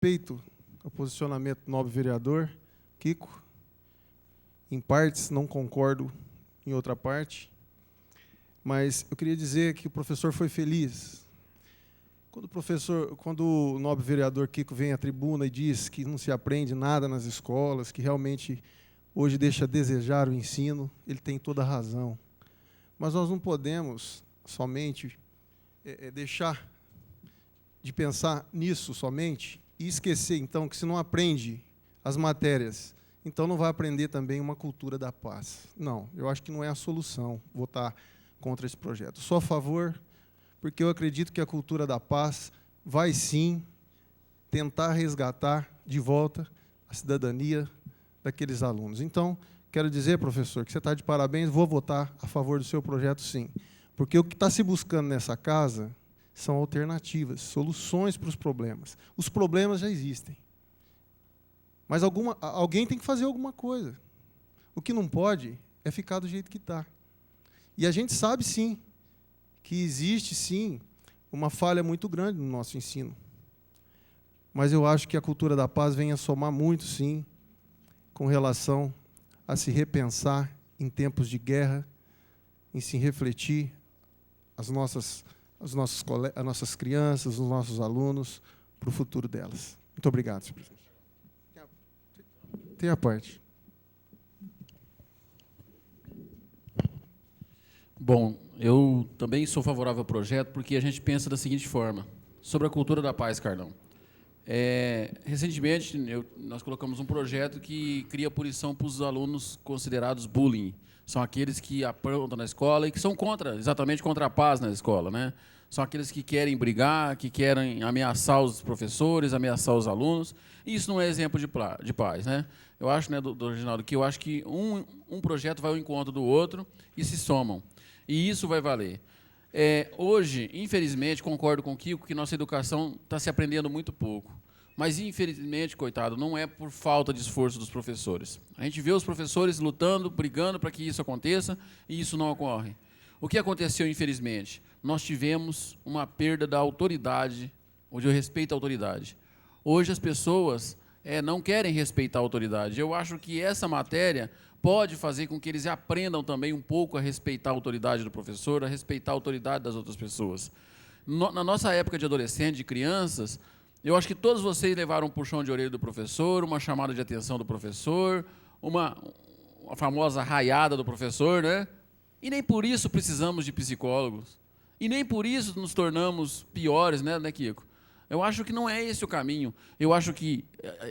Respeito ao posicionamento do nobre vereador Kiko. Em partes, não concordo em outra parte, mas eu queria dizer que o professor foi feliz. Quando o nobre vereador Kiko vem à tribuna e diz que não se aprende nada nas escolas, que realmente hoje deixa a desejar o ensino, ele tem toda a razão. Mas nós não podemos somente deixar de pensar nisso somente e esquecer, então, que se não aprende as matérias, então não vai aprender também uma cultura da paz. Não, eu acho que não é a solução votar contra esse projeto. Sou a favor, porque eu acredito que a cultura da paz vai, sim, tentar resgatar de volta a cidadania daqueles alunos. Então, quero dizer, professor, que você está de parabéns, vou votar a favor do seu projeto, sim. Porque o que está se buscando nessa casa são alternativas, soluções para os problemas. Os problemas já existem. Mas alguém tem que fazer alguma coisa. O que não pode é ficar do jeito que está. E a gente sabe, sim, que existe, sim, uma falha muito grande no nosso ensino. Mas eu acho que a cultura da paz vem a somar muito, sim, com relação a se repensar em tempos de guerra, em se refletir as nossas crianças, os nossos alunos, para o futuro delas. Muito obrigado, senhor presidente. Tem a parte. Bom, eu também sou favorável ao projeto porque a gente pensa da seguinte forma, sobre a cultura da paz, Carlão. Recentemente, nós colocamos um projeto que cria punição para os alunos considerados bullying. São aqueles que aprontam na escola e que são exatamente contra a paz na escola, né? São aqueles que querem brigar, que querem ameaçar os professores, ameaçar os alunos. E isso não é exemplo de paz, né? Eu acho, né, do Reginaldo, que eu acho que um projeto vai ao encontro do outro e se somam. E isso vai valer. Hoje, infelizmente, concordo com o Kiko, que nossa educação está se aprendendo muito pouco. Mas, infelizmente, coitado, não é por falta de esforço dos professores. A gente vê os professores lutando, brigando para que isso aconteça, e isso não ocorre. O que aconteceu, infelizmente? Nós tivemos uma perda da autoridade, ou de respeito à autoridade. Hoje, as pessoas não querem respeitar a autoridade. Eu acho que essa matéria pode fazer com que eles aprendam também um pouco a respeitar a autoridade do professor, a respeitar a autoridade das outras pessoas. Na nossa época de adolescente, de crianças, eu acho que todos vocês levaram um puxão de orelha do professor, uma chamada de atenção do professor, uma famosa raiada do professor, né? E nem por isso precisamos de psicólogos. E nem por isso nos tornamos piores, né, Kiko? Eu acho que não é esse o caminho. Eu acho que,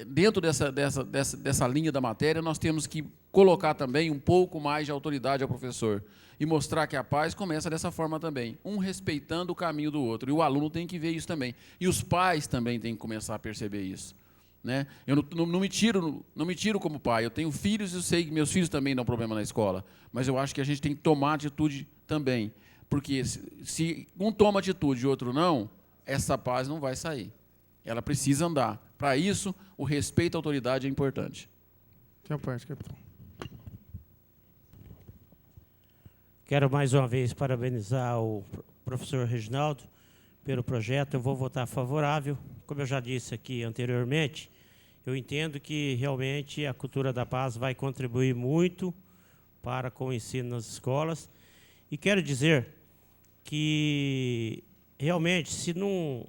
dentro dessa linha da matéria, nós temos que colocar também um pouco mais de autoridade ao professor e mostrar que a paz começa dessa forma também, um respeitando o caminho do outro. E o aluno tem que ver isso também. E os pais também têm que começar a perceber isso. Né? Eu não me tiro como pai. Eu tenho filhos e eu sei que meus filhos também dão problema na escola. Mas eu acho que a gente tem que tomar atitude também. Porque se um toma atitude e o outro não, essa paz não vai sair. Ela precisa andar. Para isso, o respeito à autoridade é importante. Tem a parte, capitão. Quero mais uma vez parabenizar o professor Reginaldo pelo projeto. Eu vou votar favorável. Como eu já disse aqui anteriormente, eu entendo que realmente a cultura da paz vai contribuir muito para com o ensino nas escolas. E quero dizer que realmente, se não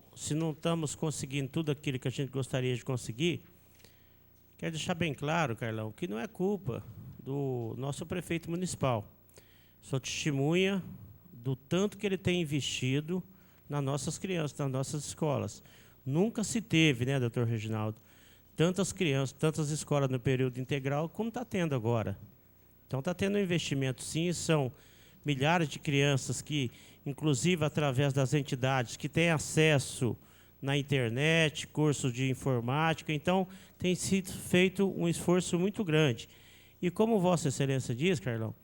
estamos conseguindo tudo aquilo que a gente gostaria de conseguir, quero deixar bem claro, Carlão, que não é culpa do nosso prefeito municipal. Sou testemunha do tanto que ele tem investido nas nossas crianças, nas nossas escolas. Nunca se teve, né, doutor Reginaldo, tantas crianças, tantas escolas no período integral como está tendo agora. Então, está tendo um investimento, sim, são milhares de crianças que, inclusive através das entidades, que têm acesso na internet, cursos de informática, então tem sido feito um esforço muito grande. E como Vossa Excelência diz, Carlão,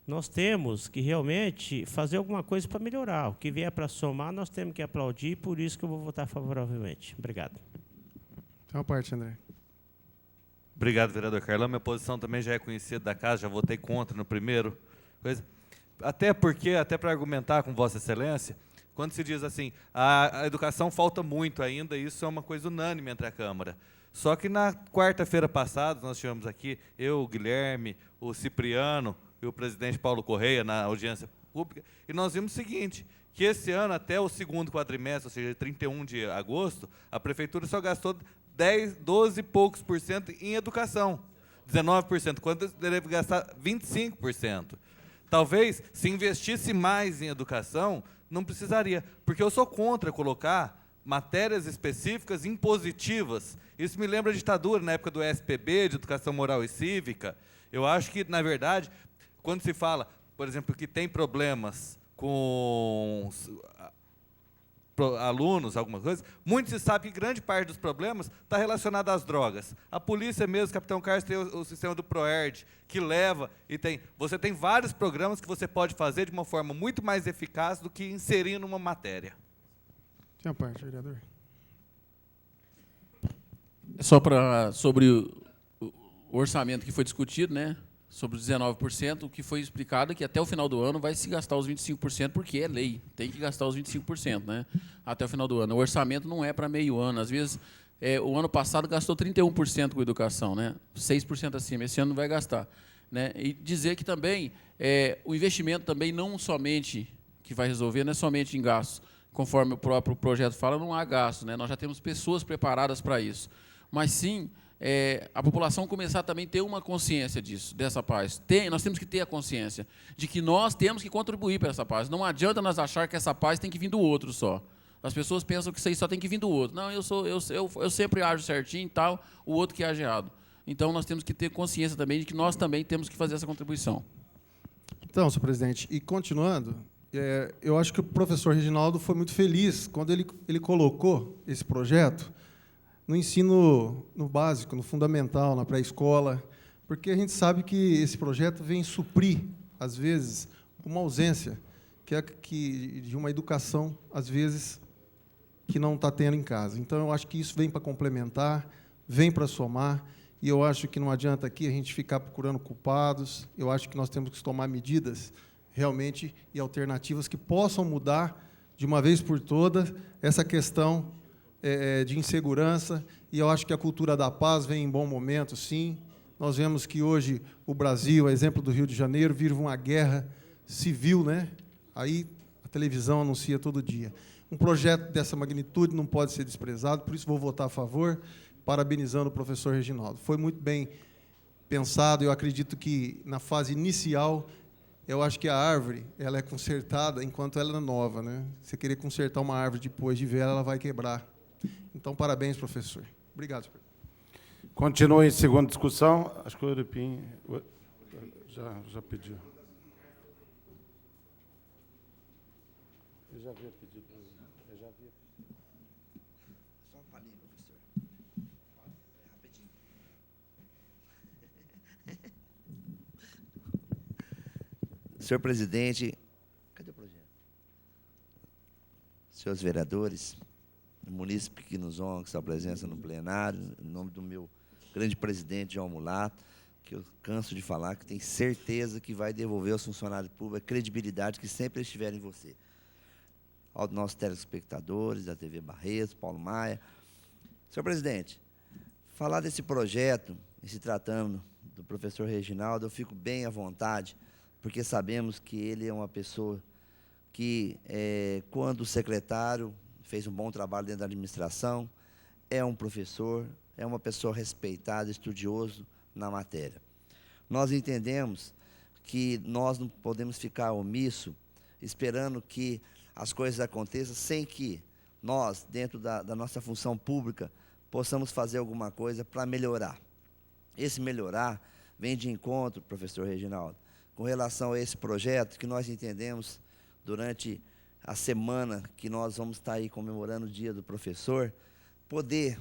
nós temos que realmente fazer alguma coisa para melhorar. O que vier para somar, nós temos que aplaudir, por isso que eu vou votar favoravelmente. Obrigado. Tem uma parte, André. Obrigado, vereador Carlão. Minha posição também já é conhecida da casa, já votei contra no primeiro. Até porque, até para argumentar com Vossa Excelência, quando se diz assim, a educação falta muito ainda, isso é uma coisa unânime entre a Câmara. Só que na quarta-feira passada, nós tivemos aqui, eu, o Guilherme, o Cipriano e o presidente Paulo Correia na audiência pública, e nós vimos o seguinte, que esse ano, até o segundo quadrimestre, ou seja, 31 de agosto, a Prefeitura só gastou 12 e poucos por cento em educação, 19%, quando deve gastar 25%. Talvez, se investisse mais em educação, não precisaria, porque eu sou contra colocar matérias específicas impositivas. Isso me lembra a ditadura, na época do SPB, de Educação Moral e Cívica. Eu acho que, na verdade, quando se fala, por exemplo, que tem problemas com alunos, alguma coisa, muito se sabe que grande parte dos problemas está relacionada às drogas. A polícia mesmo, Capitão Carlos, tem o sistema do PROERD, que leva e tem... Você tem vários programas que você pode fazer de uma forma muito mais eficaz do que inserir numa matéria. Tinha parte, vereador. Só sobre o orçamento que foi discutido, né? Sobre os 19%, o que foi explicado é que até o final do ano vai se gastar os 25%, porque é lei, tem que gastar os 25%, né? Até o final do ano. O orçamento não é para meio ano. Às vezes, o ano passado gastou 31% com educação, né? 6% acima. Esse ano não vai gastar. Né? E dizer que também o investimento também não somente que vai resolver, não é somente em gastos. Conforme o próprio projeto fala, não há gasto, né? Nós já temos pessoas preparadas para isso. Mas, sim, a população começar também a ter uma consciência disso, dessa paz. Nós temos que ter a consciência de que nós temos que contribuir para essa paz. Não adianta nós achar que essa paz tem que vir do outro só. As pessoas pensam que isso aí só tem que vir do outro. Não, eu sempre ajo certinho e tal, o outro que age errado. Então, nós temos que ter consciência também de que nós também temos que fazer essa contribuição. Então, senhor presidente, e continuando, eu acho que o professor Reginaldo foi muito feliz quando ele colocou esse projeto no ensino no básico, no fundamental, na pré-escola, porque a gente sabe que esse projeto vem suprir, às vezes, uma ausência de uma educação, às vezes, que não está tendo em casa. Então, eu acho que isso vem para complementar, vem para somar, e eu acho que não adianta aqui a gente ficar procurando culpados, eu acho que nós temos que tomar medidas realmente e alternativas que possam mudar, de uma vez por todas, essa questão de insegurança, e eu acho que a cultura da paz vem em bom momento, sim. Nós vemos que hoje o Brasil, a exemplo do Rio de Janeiro, vive uma guerra civil, né? Aí a televisão anuncia todo dia. Um projeto dessa magnitude não pode ser desprezado, por isso vou votar a favor, parabenizando o professor Reginaldo. Foi muito bem pensado, eu acredito que, na fase inicial, eu acho que a árvore ela é consertada enquanto ela é nova, né? Você querer consertar uma árvore depois de velha, ela vai quebrar. Então, parabéns, professor. Obrigado, senhor. Continua em segunda discussão. Acho que o Euripim já pediu. Eu já havia pedido. Só uma palhinha, professor. Rapidinho. Senhor presidente, cadê o projeto? Senhores vereadores, munícipe que nos honra com sua presença no plenário, em nome do meu grande presidente, João Mulato, que eu canso de falar, que tenho certeza que vai devolver aos funcionários públicos a credibilidade que sempre estiver em você. Aos nossos telespectadores, da TV Barretos, Paulo Maia. Senhor presidente, falar desse projeto, e se tratando do professor Reginaldo, eu fico bem à vontade, porque sabemos que ele é uma pessoa que, quando secretário, fez um bom trabalho dentro da administração, é um professor, é uma pessoa respeitada, estudioso na matéria. Nós entendemos que nós não podemos ficar omisso, esperando que as coisas aconteçam, sem que nós, dentro da nossa função pública, possamos fazer alguma coisa para melhorar. Esse melhorar vem de encontro, professor Reginaldo, com relação a esse projeto que nós entendemos durante a semana que nós vamos estar aí comemorando o Dia do Professor, poder,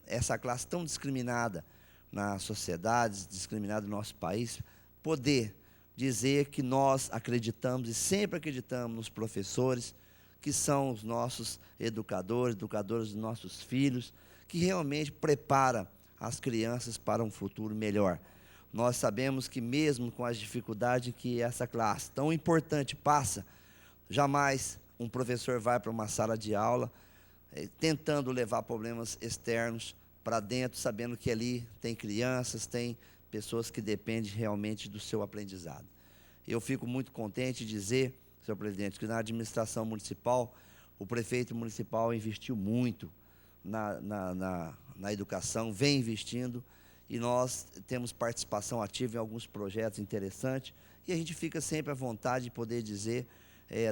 essa classe tão discriminada na sociedade, discriminada no nosso país, poder dizer que nós acreditamos e sempre acreditamos nos professores, que são os nossos educadores dos nossos filhos, que realmente prepara as crianças para um futuro melhor. Nós sabemos que mesmo com as dificuldades que essa classe tão importante passa, jamais um professor vai para uma sala de aula tentando levar problemas externos para dentro, sabendo que ali tem crianças, tem pessoas que dependem realmente do seu aprendizado. Eu fico muito contente de dizer, senhor presidente, que na administração municipal, o prefeito municipal investiu muito na educação, vem investindo, e nós temos participação ativa em alguns projetos interessantes, e a gente fica sempre à vontade de poder dizer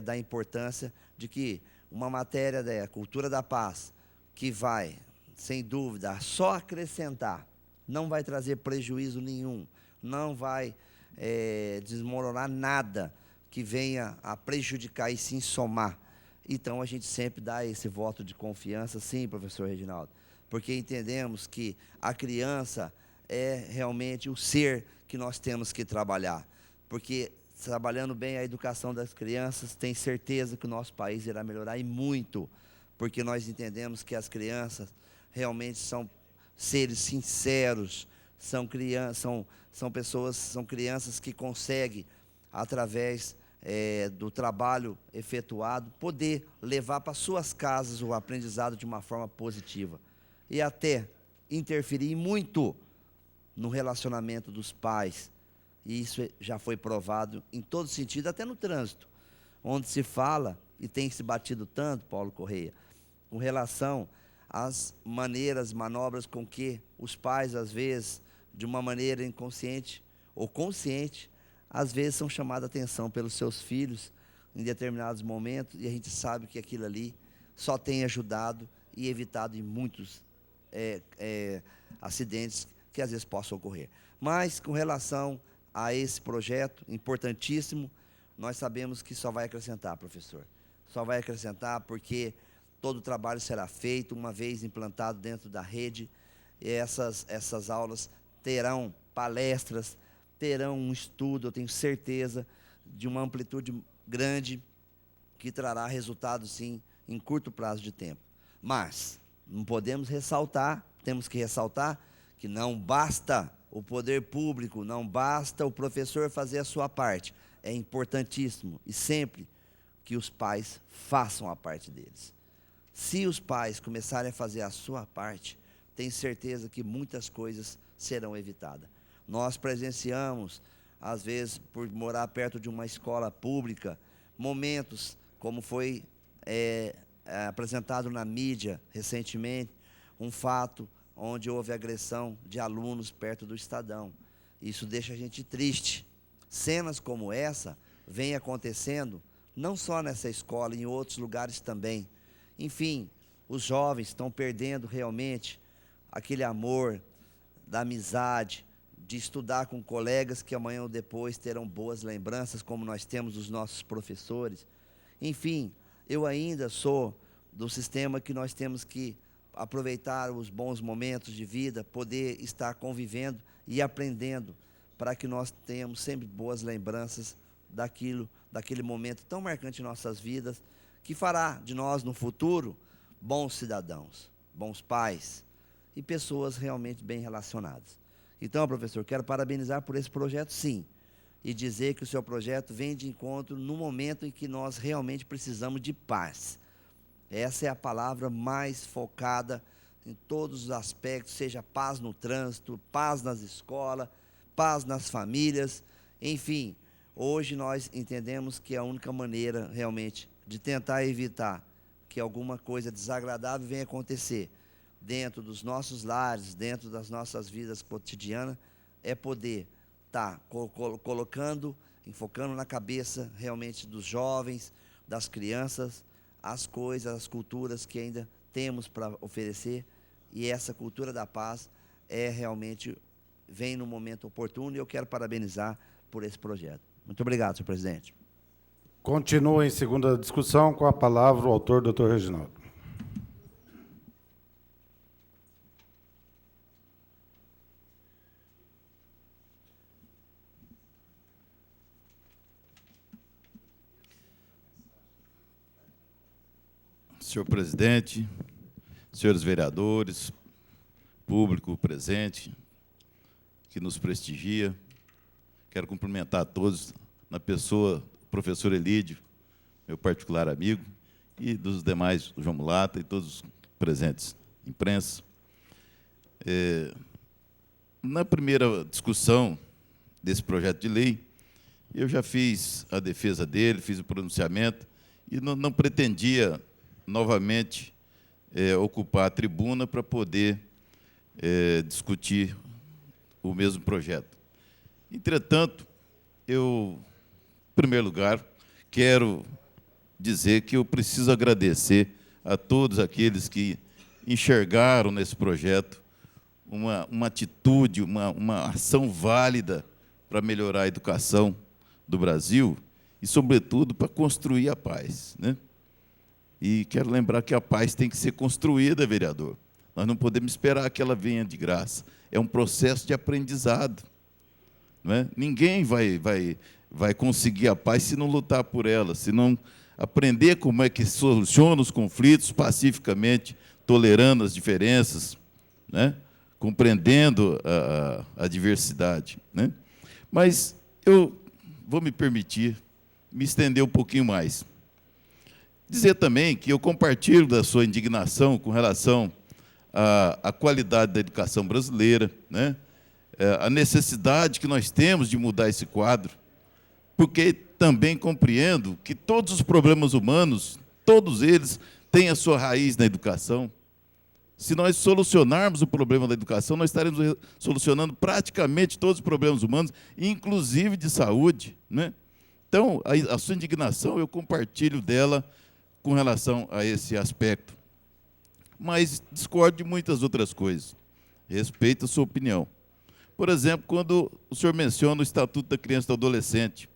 da importância de que uma matéria da cultura da paz, que vai, sem dúvida, só acrescentar, não vai trazer prejuízo nenhum, não vai desmoronar nada que venha a prejudicar e sim somar. Então, a gente sempre dá esse voto de confiança, sim, professor Reginaldo, porque entendemos que a criança é realmente o ser que nós temos que trabalhar, porque trabalhando bem a educação das crianças, tem certeza que o nosso país irá melhorar e muito, porque nós entendemos que as crianças realmente são seres sinceros, são crianças que conseguem, através do trabalho efetuado, poder levar para suas casas o aprendizado de uma forma positiva e até interferir muito no relacionamento dos pais. E isso já foi provado em todo sentido, até no trânsito, onde se fala, e tem se batido tanto, Paulo Correia, com relação às manobras com que os pais, às vezes, de uma maneira inconsciente ou consciente, às vezes são chamados a atenção pelos seus filhos em determinados momentos, e a gente sabe que aquilo ali só tem ajudado e evitado em muitos acidentes que às vezes possam ocorrer. Mas, com relação a esse projeto importantíssimo, nós sabemos que só vai acrescentar, professor. Só vai acrescentar porque todo o trabalho será feito, uma vez implantado dentro da rede, e essas aulas terão palestras, terão um estudo, eu tenho certeza, de uma amplitude grande, que trará resultados, sim, em curto prazo de tempo. Mas não podemos temos que ressaltar que não basta o poder público, não basta o professor fazer a sua parte. É importantíssimo, e sempre, que os pais façam a parte deles. Se os pais começarem a fazer a sua parte, tenho certeza que muitas coisas serão evitadas. Nós presenciamos, às vezes, por morar perto de uma escola pública, momentos, como foi apresentado na mídia recentemente, um fato onde houve agressão de alunos perto do Estadão. Isso deixa a gente triste. Cenas como essa vêm acontecendo, não só nessa escola, em outros lugares também. Enfim, os jovens estão perdendo realmente aquele amor da amizade, de estudar com colegas que amanhã ou depois terão boas lembranças, como nós temos dos nossos professores. Enfim, eu ainda sou do sistema que nós temos que aproveitar os bons momentos de vida, poder estar convivendo e aprendendo, para que nós tenhamos sempre boas lembranças daquele momento tão marcante em nossas vidas, que fará de nós, no futuro, bons cidadãos, bons pais e pessoas realmente bem relacionadas. Então, professor, quero parabenizar por esse projeto, sim, e dizer que o seu projeto vem de encontro no momento em que nós realmente precisamos de paz. Essa é a palavra mais focada em todos os aspectos, seja paz no trânsito, paz nas escolas, paz nas famílias, enfim. Hoje nós entendemos que a única maneira realmente de tentar evitar que alguma coisa desagradável venha acontecer dentro dos nossos lares, dentro das nossas vidas cotidianas, é poder estar colocando, enfocando na cabeça realmente dos jovens, das crianças, as coisas, as culturas que ainda temos para oferecer, e essa cultura da paz realmente vem no momento oportuno, e eu quero parabenizar por esse projeto. Muito obrigado, senhor presidente. Continua em segunda discussão, com a palavra o autor, doutor Reginaldo. Senhor presidente, senhores vereadores, público presente, que nos prestigia, quero cumprimentar a todos, na pessoa do professor Elídio, meu particular amigo, e dos demais, o João Mulata e todos os presentes, imprensa. Na primeira discussão desse projeto de lei, eu já fiz a defesa dele, fiz o pronunciamento, e não pretendia novamente ocupar a tribuna para poder discutir o mesmo projeto. Entretanto, eu, em primeiro lugar, quero dizer que eu preciso agradecer a todos aqueles que enxergaram nesse projeto uma atitude, uma ação válida para melhorar a educação do Brasil e, sobretudo, para construir a paz, né? E quero lembrar que a paz tem que ser construída, vereador. Nós não podemos esperar que ela venha de graça. É um processo de aprendizado, não é? Ninguém vai conseguir a paz se não lutar por ela, se não aprender como é que soluciona os conflitos pacificamente, tolerando as diferenças, né? Compreendendo a diversidade, né? Mas eu vou me permitir me estender um pouquinho mais. Dizer também que eu compartilho da sua indignação com relação à qualidade da educação brasileira, né? A necessidade que nós temos de mudar esse quadro, porque também compreendo que todos os problemas humanos, todos eles, têm a sua raiz na educação. Se nós solucionarmos o problema da educação, nós estaremos solucionando praticamente todos os problemas humanos, inclusive de saúde, né? Então, a sua indignação, eu compartilho dela com relação a esse aspecto. Mas discordo de muitas outras coisas. Respeito a sua opinião. Por exemplo, quando o senhor menciona o Estatuto da Criança e do Adolescente,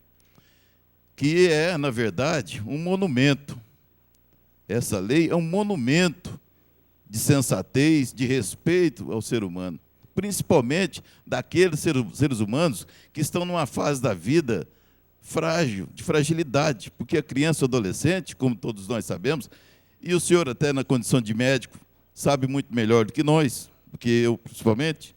que é, na verdade, um monumento. Essa lei é um monumento de sensatez, de respeito ao ser humano, principalmente daqueles seres humanos que estão numa fase da vida frágil, de fragilidade, porque a criança e o adolescente, como todos nós sabemos, e o senhor até na condição de médico sabe muito melhor do que nós, do que eu principalmente,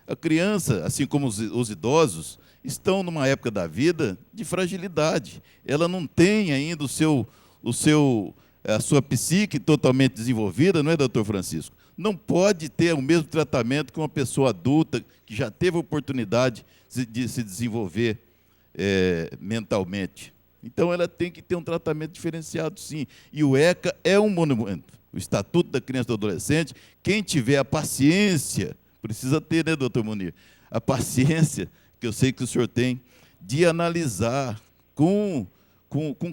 a criança, assim como os idosos, estão numa época da vida de fragilidade. Ela não tem ainda a sua psique totalmente desenvolvida, não é, doutor Francisco? Não pode ter o mesmo tratamento que uma pessoa adulta que já teve a oportunidade de se desenvolver mentalmente. Então, ela tem que ter um tratamento diferenciado, sim. E o ECA é um monumento. O Estatuto da Criança e do Adolescente, quem tiver a paciência, precisa ter, né, doutor Munir? A paciência, que eu sei que o senhor tem, de analisar com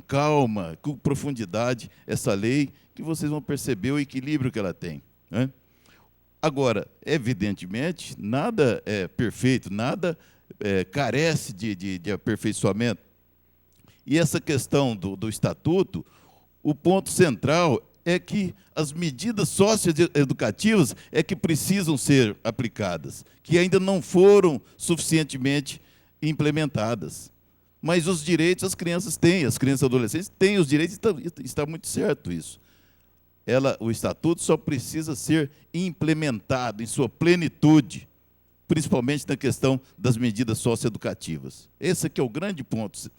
calma, com profundidade, essa lei, que vocês vão perceber o equilíbrio que ela tem, né? Agora, evidentemente, nada é perfeito, nada carece de aperfeiçoamento. E essa questão do Estatuto, o ponto central é que as medidas socioeducativas é que precisam ser aplicadas, que ainda não foram suficientemente implementadas. Mas os direitos as crianças têm, as crianças e adolescentes têm os direitos, está muito certo isso. O Estatuto só precisa ser implementado em sua plenitude, principalmente na questão das medidas socioeducativas. Esse aqui é o grande ponto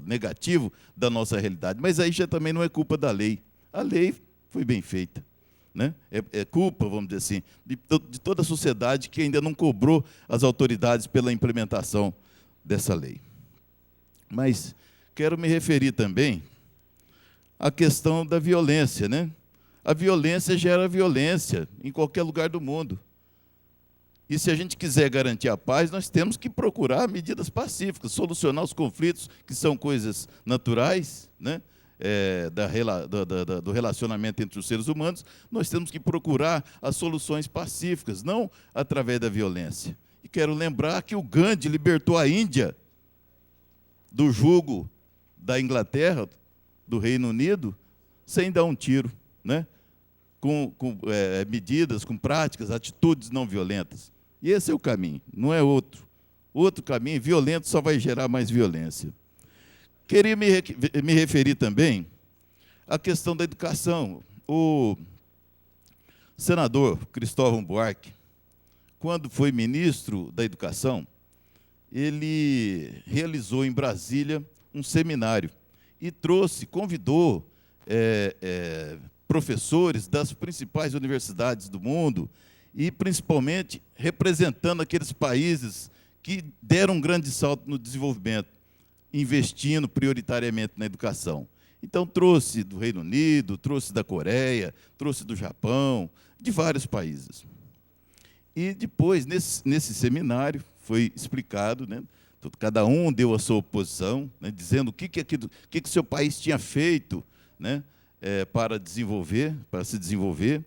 negativo da nossa realidade. Mas aí já também não é culpa da lei. A lei foi bem feita, né? É culpa, vamos dizer assim, de toda a sociedade que ainda não cobrou as autoridades pela implementação dessa lei. Mas quero me referir também à questão da violência, né? A violência gera violência em qualquer lugar do mundo. E se a gente quiser garantir a paz, nós temos que procurar medidas pacíficas, solucionar os conflitos, que são coisas naturais, né? Do relacionamento entre os seres humanos. Nós temos que procurar as soluções pacíficas, não através da violência. E quero lembrar que o Gandhi libertou a Índia do jugo da Inglaterra, do Reino Unido, sem dar um tiro, né? Com medidas, com práticas, atitudes não violentas. E esse é o caminho, não é outro. Outro caminho, violento, só vai gerar mais violência. Queria me referir também à questão da educação. O senador Cristóvão Buarque, quando foi ministro da Educação, ele realizou em Brasília um seminário e convidou professores das principais universidades do mundo e, principalmente, representando aqueles países que deram um grande salto no desenvolvimento, investindo prioritariamente na educação. Então, trouxe do Reino Unido, trouxe da Coreia, trouxe do Japão, de vários países. E depois, nesse seminário, foi explicado, né, cada um deu a sua oposição, né, dizendo o que seu país tinha feito, né, para se desenvolver,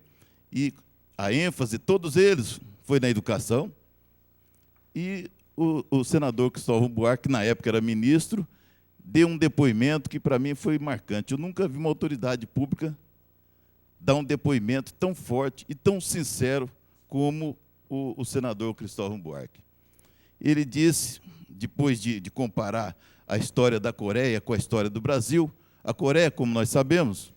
e a ênfase, todos eles, foi na educação. E o senador Cristóvão Buarque, na época era ministro, deu um depoimento que, para mim, foi marcante. Eu nunca vi uma autoridade pública dar um depoimento tão forte e tão sincero como o senador Cristóvão Buarque. Ele disse, depois de comparar a história da Coreia com a história do Brasil, a Coreia, como nós sabemos,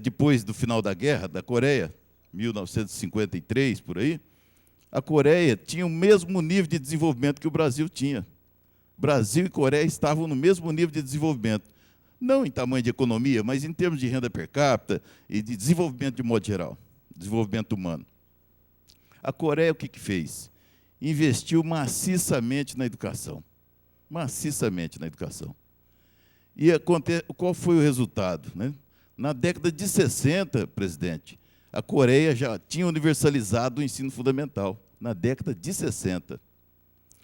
depois do final da Guerra da Coreia, 1953, por aí, a Coreia tinha o mesmo nível de desenvolvimento que o Brasil tinha. Brasil e Coreia estavam no mesmo nível de desenvolvimento. Não em tamanho de economia, mas em termos de renda per capita e de desenvolvimento de modo geral, desenvolvimento humano. A Coreia o que fez? Investiu maciçamente na educação. Maciçamente na educação. E qual foi o resultado, né? Na década de 60, presidente, a Coreia já tinha universalizado o ensino fundamental, na década de 60.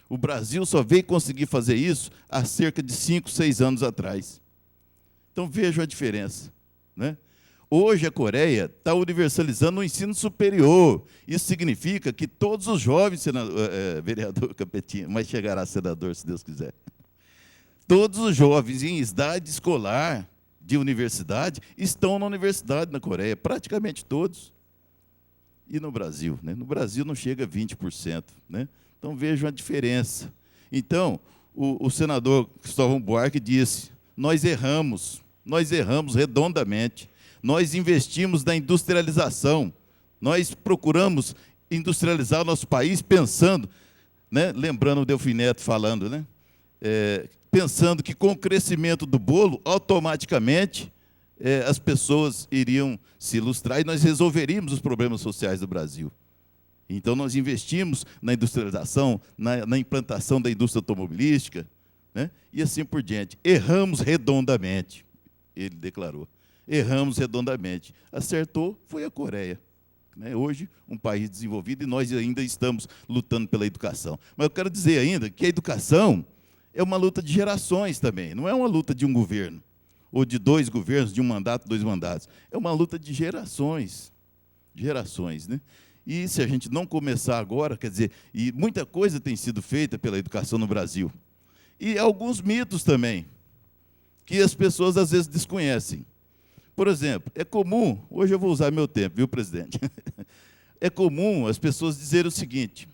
O Brasil só veio conseguir fazer isso há cerca de 5, 6 anos atrás. Então, vejam a diferença, né? Hoje, a Coreia está universalizando o ensino superior. Isso significa que todos os jovens, vereador Capetinho, mas chegará senador, se Deus quiser, todos os jovens em idade escolar de universidade estão na universidade na Coreia, praticamente todos. E no Brasil? Né? No Brasil não chega a 20%. Né? Então, vejam a diferença. Então, o senador Cristóvão Buarque disse, nós erramos redondamente. Nós investimos na industrialização, nós procuramos industrializar o nosso país pensando, né, lembrando o Delfim Neto falando, né, pensando que com o crescimento do bolo, automaticamente as pessoas iriam se ilustrar e nós resolveríamos os problemas sociais do Brasil. Então, nós investimos na industrialização, na implantação da indústria automobilística, né, e assim por diante. Erramos redondamente, ele declarou. Erramos redondamente. Acertou foi a Coreia. Né? Hoje, um país desenvolvido, e nós ainda estamos lutando pela educação. Mas eu quero dizer ainda que a educação é uma luta de gerações também, não é uma luta de um governo, ou de 2 governos, de um mandato, 2 mandatos. É uma luta de gerações. Gerações, né? E se a gente não começar agora, quer dizer, e muita coisa tem sido feita pela educação no Brasil. E alguns mitos também, que as pessoas às vezes desconhecem. Por exemplo, é comum, hoje eu vou usar meu tempo, viu, presidente? É comum as pessoas dizerem o seguinte,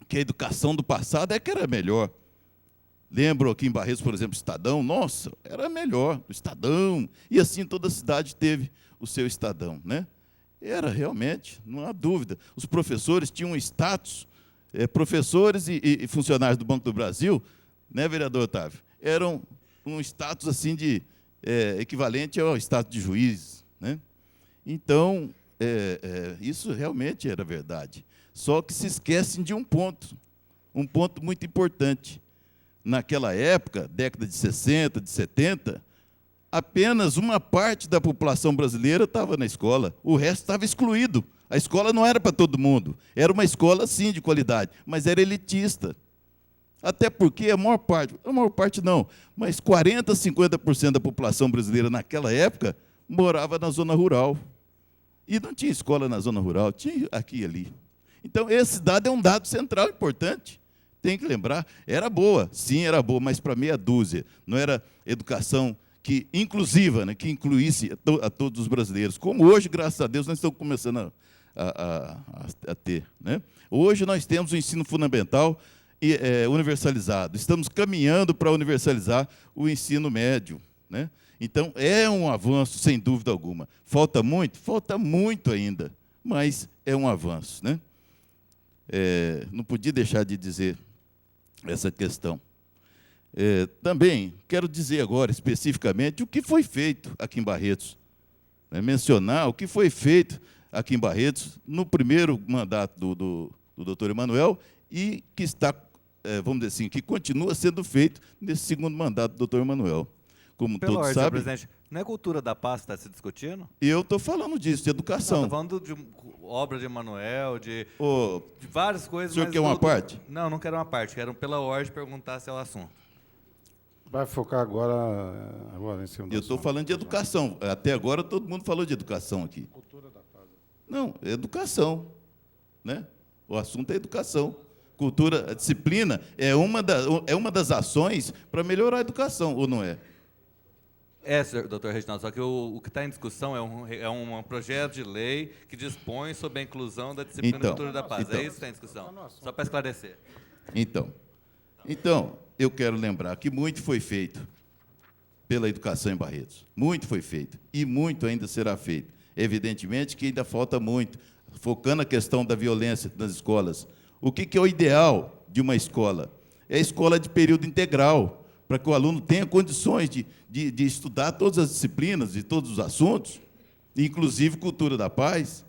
que a educação do passado é que era melhor. Lembro aqui em Barretos, por exemplo, Estadão, nossa, era melhor, o Estadão. E assim toda a cidade teve o seu Estadão, né? Era realmente, não há dúvida. Os professores tinham status, professores e funcionários do Banco do Brasil, né, vereador Otávio? Eram um status assim de equivalente ao status de juiz, né? Então, isso realmente era verdade. Só que se esquecem de um ponto muito importante. Naquela época, década de 60, de 70, apenas uma parte da população brasileira estava na escola, o resto estava excluído. A escola não era para todo mundo, era uma escola, sim, de qualidade, mas era elitista. Até porque a maior parte não, mas 40%, 50% da população brasileira naquela época morava na zona rural. E não tinha escola na zona rural, tinha aqui e ali. Então, esse dado é um dado central importante. Tem que lembrar, era boa, sim, era boa, mas para meia dúzia. Não era educação inclusiva, né, que incluísse a todos os brasileiros. Como hoje, graças a Deus, nós estamos começando a ter. Né? Hoje nós temos o ensino fundamental universalizado. Estamos caminhando para universalizar o ensino médio. Né? Então, é um avanço, sem dúvida alguma. Falta muito? Falta muito ainda, mas é um avanço. Né? Não podia deixar de dizer essa questão. Também quero dizer agora, especificamente, o que foi feito aqui em Barretos. Mencionar o que foi feito aqui em Barretos no primeiro mandato do doutor Emanuel e que está, vamos dizer assim, que continua sendo feito nesse segundo mandato do doutor Emanuel. Como Pela todos ordem, senhor sabem, presidente, não é cultura da paz que está se discutindo? eu estou falando disso, de educação. Estou falando de obra de Emanuel, de Ô, várias coisas. o senhor mas quer uma parte? Não, não quero uma parte. Quero, pela ordem, perguntar se é o assunto. Vai focar agora em cima do Eu estou assunto. falando de educação. Até agora todo mundo falou de educação aqui. Não, é educação. Né? O assunto é educação. Cultura, a disciplina é uma das ações para melhorar a educação, ou não é? Senhor, doutor Reginaldo, só que o que está em discussão é um projeto de lei que dispõe sobre a inclusão da disciplina Então, cultura da paz. então. É isso que está em discussão. Só para esclarecer. Então, eu quero lembrar que muito foi feito pela educação em Barretos. Muito foi feito. E muito ainda será feito. Evidentemente que ainda falta muito, focando a questão da violência nas escolas. O que é o ideal de uma escola? É a escola de período integral, para que o aluno tenha condições de estudar todas as disciplinas e todos os assuntos, inclusive cultura da paz.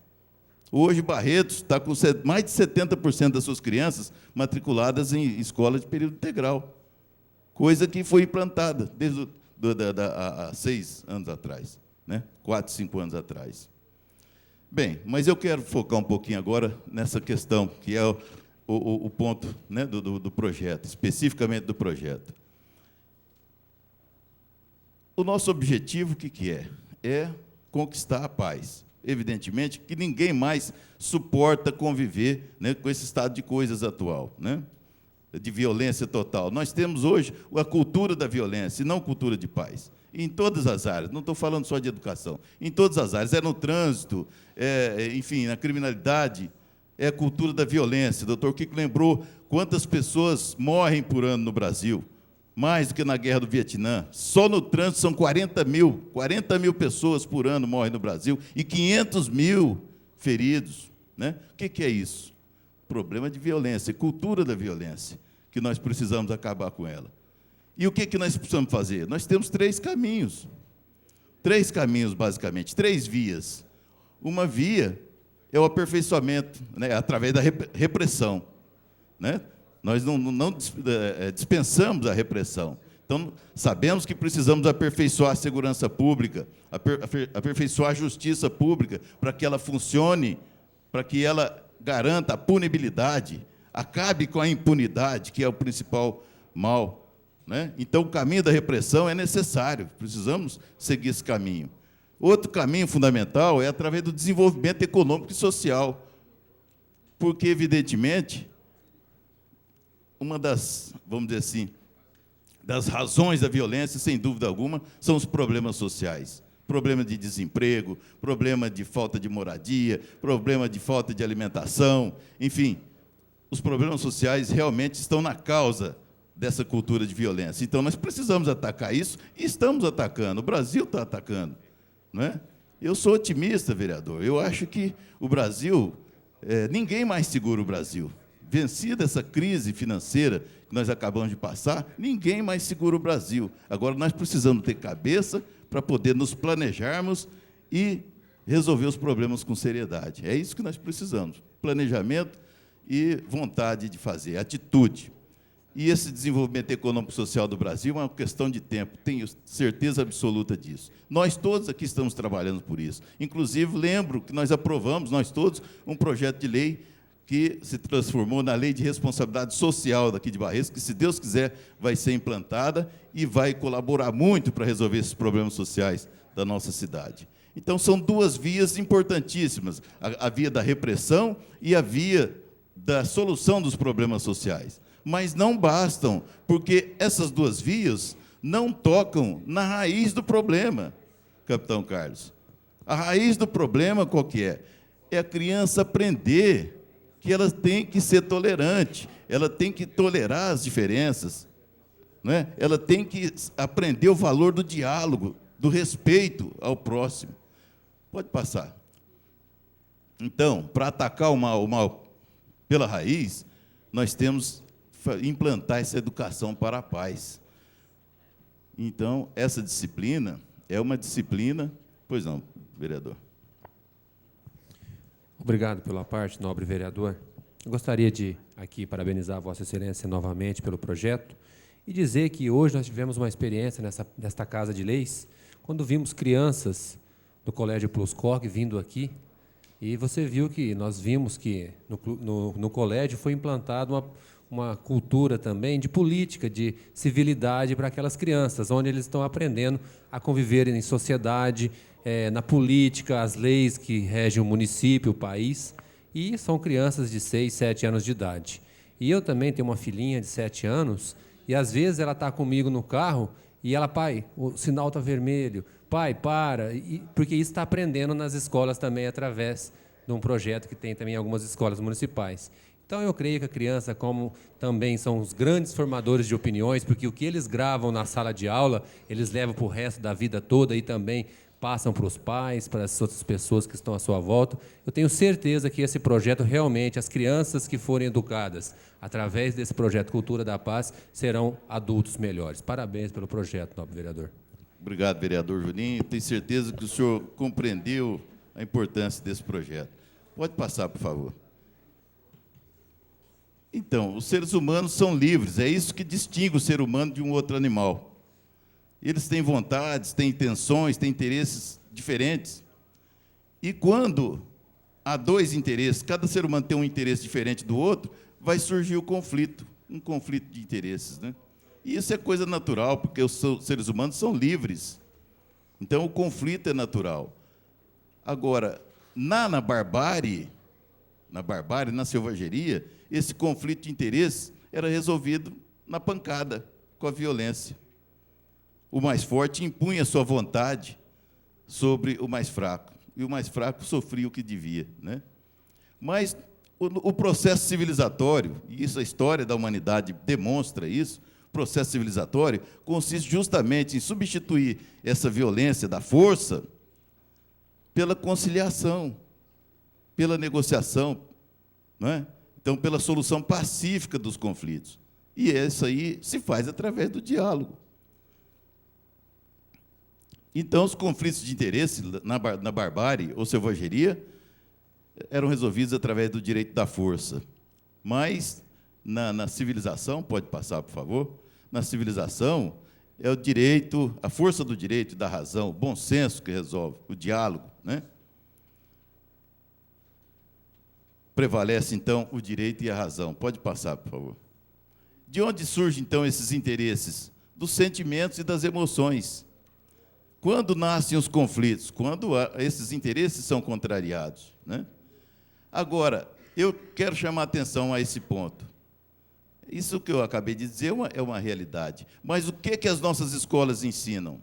Hoje, Barretos está com mais de 70% das suas crianças matriculadas em escola de período integral, coisa que foi implantada desde há 6 anos atrás, né? 4, 5 anos atrás. Bem, mas eu quero focar um pouquinho agora nessa questão, que é o ponto, né, do projeto, especificamente do projeto. O nosso objetivo, o que é? É conquistar a paz. Evidentemente que ninguém mais suporta conviver, né, com esse estado de coisas atual, né, de violência total. Nós temos hoje a cultura da violência, e não cultura de paz. Em todas as áreas, não estou falando só de educação, em todas as áreas, no trânsito, enfim, na criminalidade, é a cultura da violência. O doutor Kiko lembrou quantas pessoas morrem por ano no Brasil, mais do que na Guerra do Vietnã. Só no trânsito são 40 mil pessoas por ano morrem no Brasil e 500 mil feridos. Né? O que é isso? Problema de violência, cultura da violência, que nós precisamos acabar com ela. E o que nós precisamos fazer? Nós temos 3 caminhos. 3 caminhos, basicamente, 3 vias. Uma via é o aperfeiçoamento, né, através da repressão. Né? Nós não dispensamos a repressão. Então, sabemos que precisamos aperfeiçoar a segurança pública, aperfeiçoar a justiça pública, para que ela funcione, para que ela garanta a punibilidade, acabe com a impunidade, que é o principal mal. Né? Então, o caminho da repressão é necessário, precisamos seguir esse caminho. Outro caminho fundamental é através do desenvolvimento econômico e social, porque, evidentemente, uma das, vamos dizer assim, das razões da violência, sem dúvida alguma, são os problemas sociais. Problema de desemprego, problema de falta de moradia, problema de falta de alimentação, enfim, os problemas sociais realmente estão na causa dessa cultura de violência. Então, nós precisamos atacar isso e estamos atacando, o Brasil está atacando. Não é? Eu sou otimista, vereador, eu acho que o Brasil, ninguém mais segura o Brasil. Vencida essa crise financeira que nós acabamos de passar, ninguém mais segura o Brasil. Agora, nós precisamos ter cabeça para poder nos planejarmos e resolver os problemas com seriedade. É isso que nós precisamos, planejamento e vontade de fazer, atitude. E esse desenvolvimento econômico e social do Brasil é uma questão de tempo, tenho certeza absoluta disso. Nós todos aqui estamos trabalhando por isso. Inclusive, lembro que nós aprovamos, nós todos, um projeto de lei que se transformou na Lei de Responsabilidade Social daqui de Barretos, que, se Deus quiser, vai ser implantada e vai colaborar muito para resolver esses problemas sociais da nossa cidade. Então, são 2 vias importantíssimas, a via da repressão e a via da solução dos problemas sociais. Mas não bastam, porque essas 2 vias não tocam na raiz do problema, capitão Carlos. A raiz do problema qual que é? É a criança aprender que ela tem que ser tolerante, ela tem que tolerar as diferenças, né? Ela tem que aprender o valor do diálogo, do respeito ao próximo. Pode passar. Então, para atacar o mal pela raiz, nós temos que implantar essa educação para a paz. Então, essa disciplina é uma disciplina... Pois não, vereador. Obrigado pela parte, nobre vereador. Eu gostaria de aqui parabenizar Vossa Excelência novamente pelo projeto e dizer que hoje nós tivemos uma experiência nesta Casa de Leis, quando vimos crianças do Colégio Plus Corg vindo aqui, e você viu que nós vimos que no colégio foi implantada uma cultura também de política, de civilidade para aquelas crianças, onde eles estão aprendendo a conviver em sociedade, na política, as leis que regem o município, o país, e são crianças de 6, 7 anos de idade. E eu também tenho uma filhinha de 7 anos, e às vezes ela está comigo no carro, e ela, pai, o sinal está vermelho, pai, para, porque isso está aprendendo nas escolas também, através de um projeto que tem também em algumas escolas municipais. Então, eu creio que a criança, como também são os grandes formadores de opiniões, porque o que eles gravam na sala de aula, eles levam para o resto da vida toda e também passam para os pais, para as outras pessoas que estão à sua volta. Eu tenho certeza que esse projeto, realmente, as crianças que forem educadas através desse projeto Cultura da Paz, serão adultos melhores. Parabéns pelo projeto, nobre vereador. Obrigado, vereador Juninho. Tenho certeza que o senhor compreendeu a importância desse projeto. Pode passar, por favor. Então, os seres humanos são livres, é isso que distingue o ser humano de um outro animal. Eles têm vontades, têm intenções, têm interesses diferentes. E quando há dois interesses, cada ser humano tem um interesse diferente do outro, vai surgir o conflito, um conflito de interesses, né? E isso é coisa natural, porque os seres humanos são livres. Então, o conflito é natural. Agora, na barbárie, na selvageria, esse conflito de interesses era resolvido na pancada, com a violência. O mais forte impunha sua vontade sobre o mais fraco, e o mais fraco sofria o que devia, né? Mas o processo civilizatório, e isso a história da humanidade demonstra isso, o processo civilizatório consiste justamente em substituir essa violência da força pela conciliação, pela negociação, não é? Então, pela solução pacífica dos conflitos. E isso aí se faz através do diálogo. Então, os conflitos de interesse na barbárie ou selvageria eram resolvidos através do direito da força. Mas, na civilização, pode passar, por favor, na civilização, é o direito, a força do direito e da razão, o bom senso que resolve, o diálogo, né? Prevalece, então, o direito e a razão. Pode passar, por favor. De onde surgem, então, esses interesses? Dos sentimentos e das emoções. Quando nascem os conflitos? Quando esses interesses são contrariados, né? Agora, eu quero chamar a atenção a esse ponto. Isso que eu acabei de dizer é uma realidade. Mas o que as nossas escolas ensinam?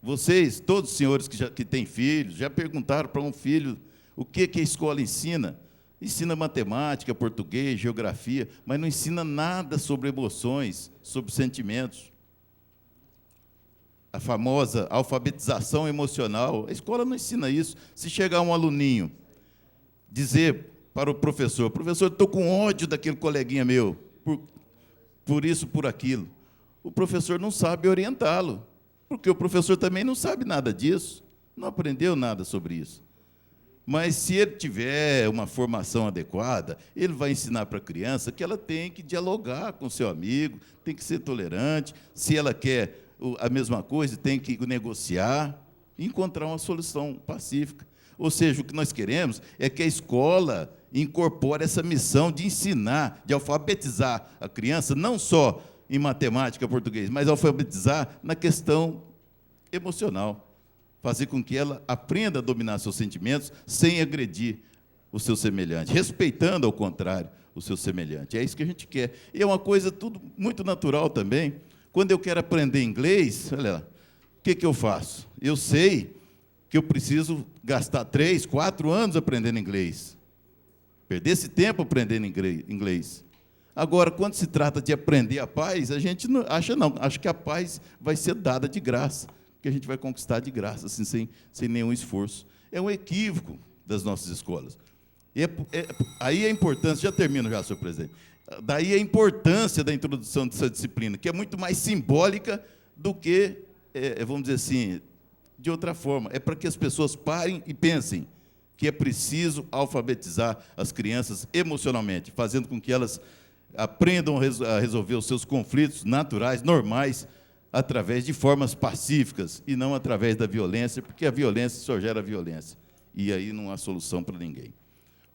Vocês, todos os senhores que têm filhos, já perguntaram para um filho o que a escola ensina? Ensina matemática, português, geografia, mas não ensina nada sobre emoções, sobre sentimentos. A famosa alfabetização emocional, a escola não ensina isso. Se chegar um aluninho dizer para o professor, estou com ódio daquele coleguinha meu, por isso, por aquilo, o professor não sabe orientá-lo, porque o professor também não sabe nada disso, não aprendeu nada sobre isso. Mas, se ele tiver uma formação adequada, ele vai ensinar para a criança que ela tem que dialogar com o seu amigo, tem que ser tolerante, se ela quer a mesma coisa, tem que negociar e encontrar uma solução pacífica. Ou seja, o que nós queremos é que a escola incorpore essa missão de ensinar, de alfabetizar a criança, não só em matemática, português, mas alfabetizar na questão emocional. Fazer com que ela aprenda a dominar seus sentimentos sem agredir o seu semelhante, respeitando, ao contrário, o seu semelhante. É isso que a gente quer. E é uma coisa tudo muito natural também. Quando eu quero aprender inglês, olha lá, o que eu faço? Eu sei que eu preciso gastar 3, 4 anos aprendendo inglês. Perder esse tempo aprendendo inglês. Agora, quando se trata de aprender a paz, a gente não acha que a paz vai ser dada de graça, que a gente vai conquistar de graça, assim, sem nenhum esforço. É um equívoco das nossas escolas. Aí a importância, já termino já, senhor presidente, daí a importância da introdução dessa disciplina, que é muito mais simbólica do que, vamos dizer assim, de outra forma. É para que as pessoas parem e pensem que é preciso alfabetizar as crianças emocionalmente, fazendo com que elas aprendam a resolver os seus conflitos naturais, normais, através de formas pacíficas e não através da violência, porque a violência só gera violência. E aí não há solução para ninguém.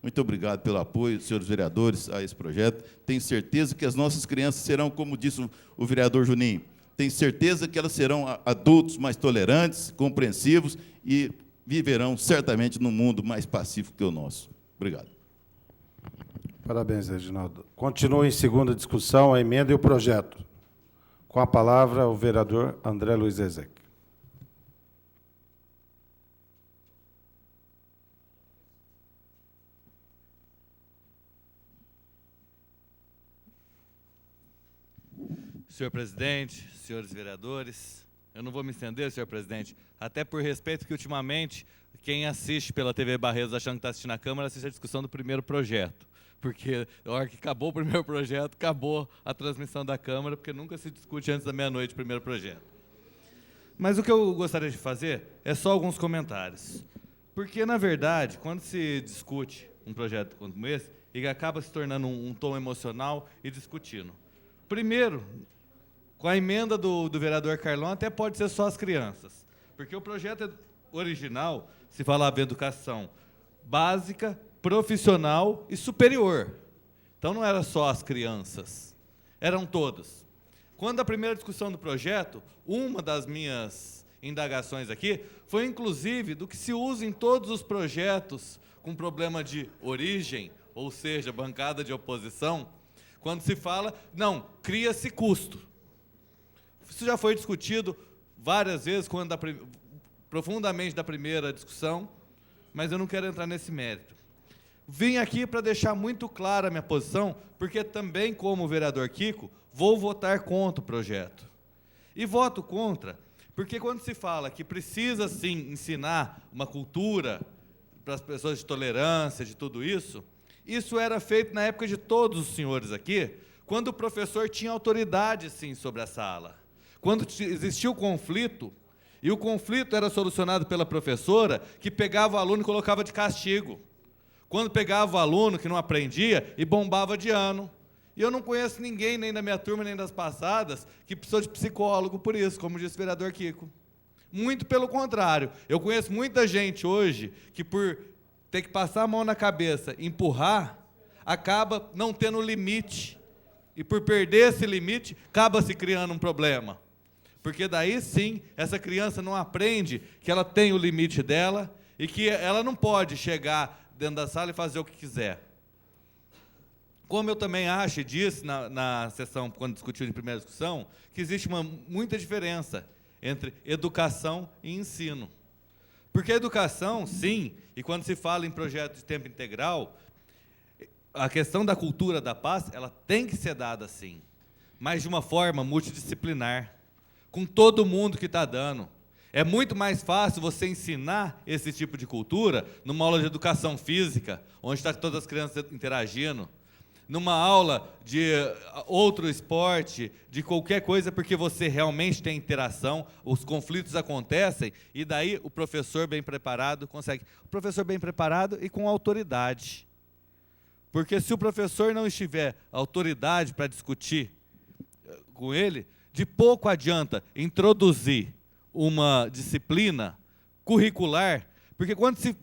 Muito obrigado pelo apoio, senhores vereadores, a esse projeto. Tenho certeza que as nossas crianças serão, como disse o vereador Juninho, tenho certeza que elas serão adultos mais tolerantes, compreensivos e viverão certamente num mundo mais pacífico que o nosso. Obrigado. Parabéns, Reginaldo. Continua em segunda discussão a emenda e o projeto. Com a palavra, o vereador André Luiz Ezek. Senhor presidente, senhores vereadores, eu não vou me estender, senhor presidente, até por respeito que, ultimamente, quem assiste pela TV Barreiros achando que está assistindo a Câmara, assiste a discussão do primeiro projeto. Porque na hora que acabou o primeiro projeto, acabou a transmissão da Câmara, porque nunca se discute antes da meia-noite o primeiro projeto. Mas o que eu gostaria de fazer é só alguns comentários. Porque, na verdade, quando se discute um projeto como esse, ele acaba se tornando um tom emocional e discutindo. Primeiro, com a emenda do vereador Carlão, até pode ser só as crianças. Porque o projeto original se falava em educação básica, profissional e superior. Então não era só as crianças, eram todas. Quando a primeira discussão do projeto, uma das minhas indagações aqui foi inclusive do que se usa em todos os projetos com problema de origem, ou seja, bancada de oposição, quando se fala, não, cria-se custo. Isso já foi discutido várias vezes, profundamente da primeira discussão, mas eu não quero entrar nesse mérito. Vim aqui para deixar muito clara a minha posição, porque também, como o vereador Kiko, vou votar contra o projeto. E voto contra, porque quando se fala que precisa, sim, ensinar uma cultura para as pessoas de tolerância, de tudo isso, isso era feito na época de todos os senhores aqui, quando o professor tinha autoridade, sim, sobre a sala. Quando existia o conflito, e o conflito era solucionado pela professora, que pegava o aluno e colocava de castigo. Quando pegava o aluno que não aprendia e bombava de ano. E eu não conheço ninguém, nem da minha turma, nem das passadas, que precisou de psicólogo por isso, como disse o vereador Kiko. Muito pelo contrário. Eu conheço muita gente hoje que, por ter que passar a mão na cabeça e empurrar, acaba não tendo limite. E por perder esse limite, acaba se criando um problema. Porque daí sim, essa criança não aprende que ela tem o limite dela e que ela não pode chegar dentro da sala e fazer o que quiser. Como eu também acho, e disse na sessão, quando discutiu em primeira discussão, que existe muita diferença entre educação e ensino. Porque a educação, sim, e quando se fala em projeto de tempo integral, a questão da cultura da paz, ela tem que ser dada sim, mas de uma forma multidisciplinar, com todo mundo que está dando. É muito mais fácil você ensinar esse tipo de cultura numa aula de educação física, onde está todas as crianças interagindo, numa aula de outro esporte, de qualquer coisa, porque você realmente tem interação, os conflitos acontecem, e daí o professor bem preparado consegue. O professor bem preparado e com autoridade. Porque se o professor não estiver autoridade para discutir com ele, de pouco adianta introduzir uma disciplina curricular, porque quando se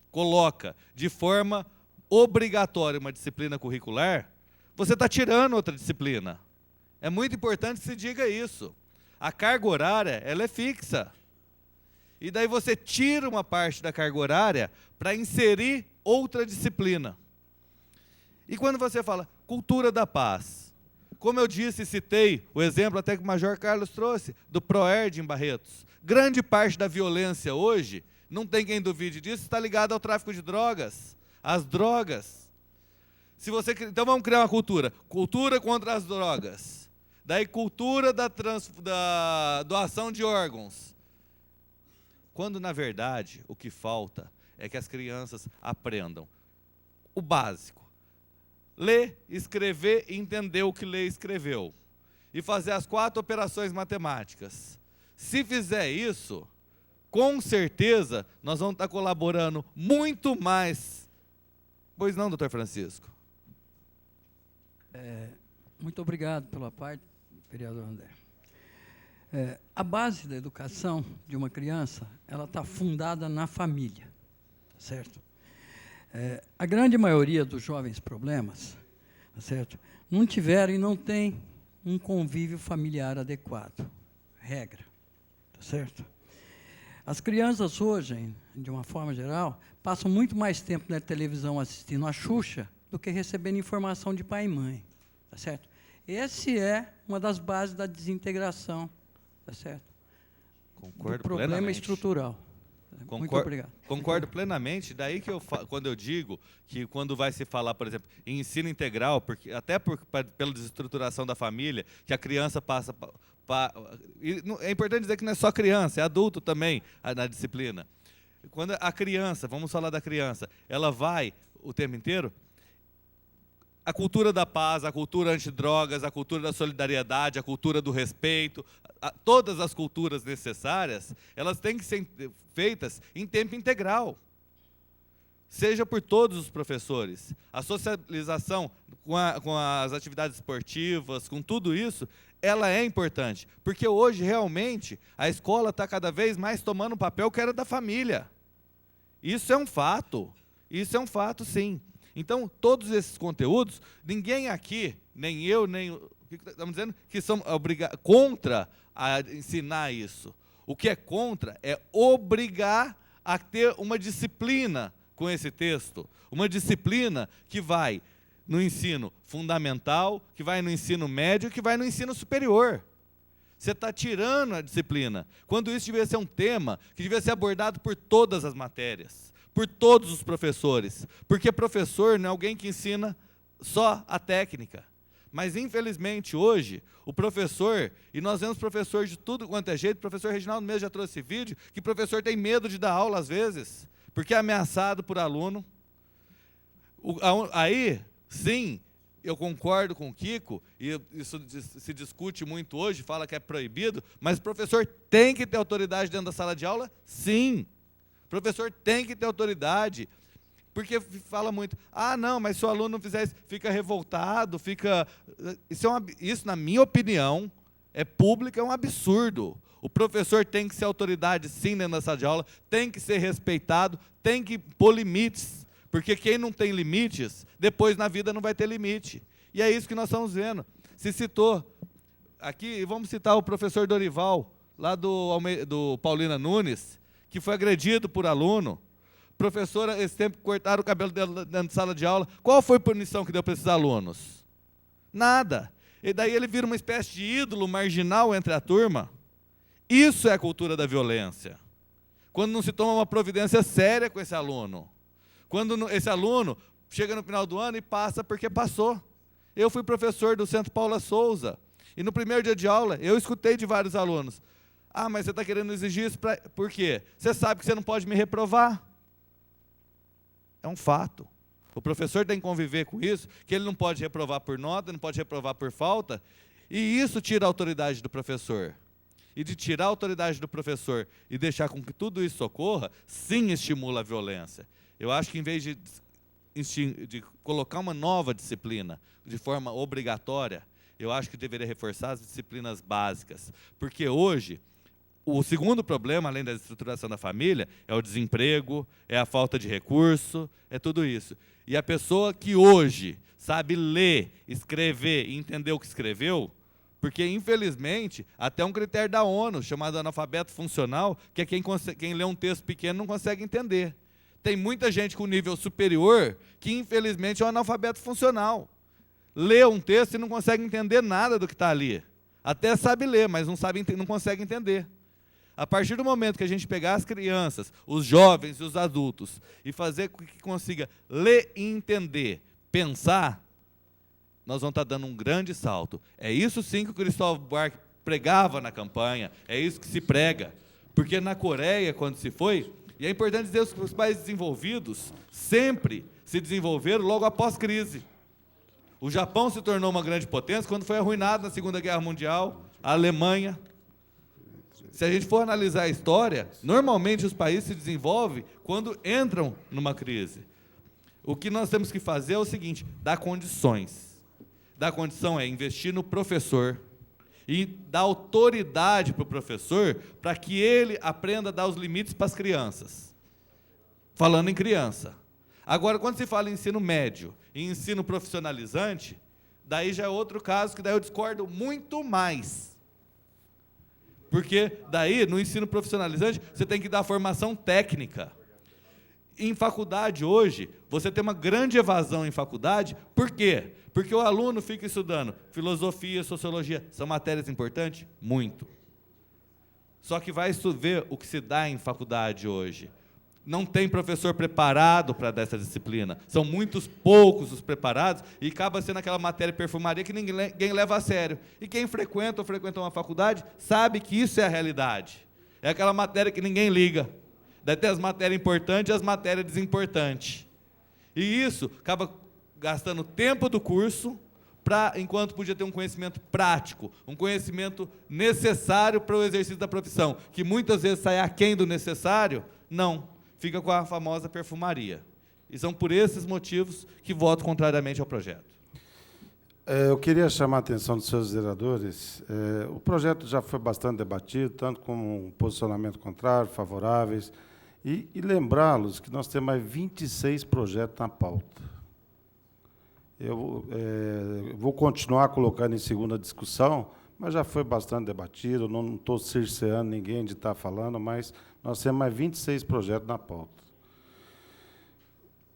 coloca de forma obrigatória uma disciplina curricular, você está tirando outra disciplina. É muito importante que se diga isso. A carga horária, ela é fixa. E daí você tira uma parte da carga horária para inserir outra disciplina. E quando você fala cultura da paz, como eu disse, citei o exemplo até que o Major Carlos trouxe, do Proerd em Barretos. Grande parte da violência hoje, não tem quem duvide disso, está ligada ao tráfico de drogas, às drogas. Então vamos criar uma cultura. Cultura contra as drogas. Daí cultura da doação de órgãos. Quando, na verdade, o que falta é que as crianças aprendam o básico. Ler, escrever e entender o que lê e escreveu. e fazer as 4 operações matemáticas. Se fizer isso, com certeza nós vamos estar colaborando muito mais. Pois não, doutor Francisco? Muito obrigado pela parte, vereador André. A base da educação de uma criança, ela está fundada na família, tá certo? A grande maioria dos jovens problemas, tá certo, não tiveram e não tem um convívio familiar adequado, regra, tá certo? As crianças hoje, de uma forma geral, passam muito mais tempo na televisão assistindo a Xuxa do que recebendo informação de pai e mãe, tá certo? Esse é uma das bases da desintegração, tá certo? Concordo do problema plenamente. estrutural. Muito obrigado. Concordo plenamente. Daí que quando eu digo que quando vai se falar, por exemplo, em ensino integral, porque até pela desestruturação da família, que a criança passa... é importante dizer que não é só criança, é adulto também na disciplina. Quando a criança, vamos falar da criança, ela vai o tempo inteiro, a cultura da paz, a cultura antidrogas, a cultura da solidariedade, a cultura do respeito, todas as culturas necessárias, elas têm que ser feitas em tempo integral. Seja por todos os professores. A socialização com as atividades esportivas, com tudo isso, ela é importante. Porque hoje, realmente, a escola está cada vez mais tomando o papel que era da família. Isso é um fato. Isso é um fato, sim. Então, todos esses conteúdos, ninguém aqui, nem eu, nem... Estamos dizendo que são contra a ensinar isso. O que é contra é obrigar a ter uma disciplina com esse texto. Uma disciplina que vai no ensino fundamental, que vai no ensino médio, que vai no ensino superior. Você está tirando a disciplina. Quando isso devia ser um tema que devia ser abordado por todas as matérias, por todos os professores. Porque professor não é alguém que ensina só a técnica. Mas, infelizmente, hoje, o professor, e nós vemos professor de tudo quanto é jeito, o professor Reginaldo mesmo já trouxe esse vídeo, que o professor tem medo de dar aula às vezes, porque é ameaçado por aluno. Aí, sim, eu concordo com o Kiko, e isso se discute muito hoje, fala que é proibido, mas o professor tem que ter autoridade dentro da sala de aula? Sim. O professor tem que ter autoridade. Porque fala muito, não, mas se o aluno não fizer isso, fica revoltado, fica... Isso, na minha opinião, é público, é um absurdo. O professor tem que ser autoridade, sim, dentro da sala de aula, tem que ser respeitado, tem que pôr limites, porque quem não tem limites, depois na vida não vai ter limite. E é isso que nós estamos vendo. Se citou aqui, vamos citar o professor Dorival, lá do Paulina Nunes, que foi agredido por aluno. Professora, esse tempo cortaram o cabelo dela dentro de sala de aula. Qual foi a punição que deu para esses alunos? Nada. E daí ele vira uma espécie de ídolo marginal entre a turma. Isso é a cultura da violência. Quando não se toma uma providência séria com esse aluno. Quando esse aluno chega no final do ano e passa porque passou. Eu fui professor do Centro Paula Souza. E no primeiro dia de aula, eu escutei de vários alunos. Mas você está querendo exigir isso por quê? Você sabe que você não pode me reprovar. É um fato. O professor tem que conviver com isso, que ele não pode reprovar por nota, não pode reprovar por falta, e isso tira a autoridade do professor. E de tirar a autoridade do professor e deixar com que tudo isso ocorra, sim estimula a violência. Eu acho que em vez de colocar uma nova disciplina de forma obrigatória, eu acho que deveria reforçar as disciplinas básicas. Porque hoje, o segundo problema, além da estruturação da família, é o desemprego, é a falta de recurso, é tudo isso. E a pessoa que hoje sabe ler, escrever e entender o que escreveu, porque, infelizmente, até um critério da ONU, chamado analfabeto funcional, que é quem lê um texto pequeno não consegue entender. Tem muita gente com nível superior que, infelizmente, é um analfabeto funcional. Lê um texto e não consegue entender nada do que está ali. Até sabe ler, mas não consegue entender. A partir do momento que a gente pegar as crianças, os jovens e os adultos, e fazer com que consiga ler e entender, pensar, nós vamos estar dando um grande salto. É isso sim que o Cristóvão Buarque pregava na campanha, é isso que se prega. Porque na Coreia, quando se foi, e é importante dizer que os países desenvolvidos sempre se desenvolveram logo após crise. O Japão se tornou uma grande potência quando foi arruinado na Segunda Guerra Mundial, a Alemanha. Se a gente for analisar a história, normalmente os países se desenvolvem quando entram numa crise. O que nós temos que fazer é o seguinte, dar condições. Dar condição é investir no professor e dar autoridade para o professor para que ele aprenda a dar os limites para as crianças. Falando em criança. Agora, quando se fala em ensino médio e ensino profissionalizante, daí já é outro caso que daí eu discordo muito mais. Porque daí, no ensino profissionalizante, você tem que dar formação técnica. Em faculdade, hoje, você tem uma grande evasão em faculdade. Por quê? Porque o aluno fica estudando filosofia, sociologia. São matérias importantes? Muito. Só que vai ver o que se dá em faculdade hoje. Não tem professor preparado para dar essa disciplina. São muitos poucos os preparados e acaba sendo aquela matéria de perfumaria que ninguém leva a sério. E quem frequenta ou frequenta uma faculdade sabe que isso é a realidade. É aquela matéria que ninguém liga. Daí tem as matérias importantes e as matérias desimportantes. E isso acaba gastando tempo do curso enquanto podia ter um conhecimento prático, um conhecimento necessário para o exercício da profissão, que muitas vezes sai aquém do necessário, não. Fica com a famosa perfumaria. E são por esses motivos que voto contrariamente ao projeto. Eu queria chamar a atenção dos seus vereadores. O projeto já foi bastante debatido, tanto com um posicionamento contrário, favoráveis, e lembrá-los que nós temos mais 26 projetos na pauta. Eu vou continuar colocando em segunda discussão, mas já foi bastante debatido, não estou cerceando ninguém de estar falando, mas nós temos mais 26 projetos na pauta.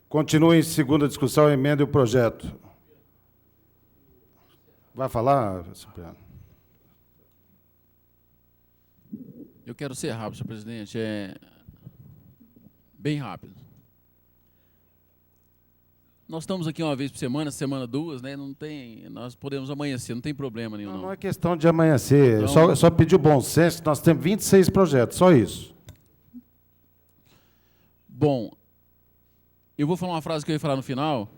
Continue em segunda discussão, emenda o projeto. Vai falar, Cipriano? Eu quero ser rápido, senhor presidente. Bem rápido. Nós estamos aqui uma vez por semana duas, né? Não tem, nós podemos amanhecer, não tem problema nenhum. Não é questão de amanhecer, então, só pedir o bom senso, nós temos 26 projetos, só isso. Bom, eu vou falar uma frase que eu ia falar no final,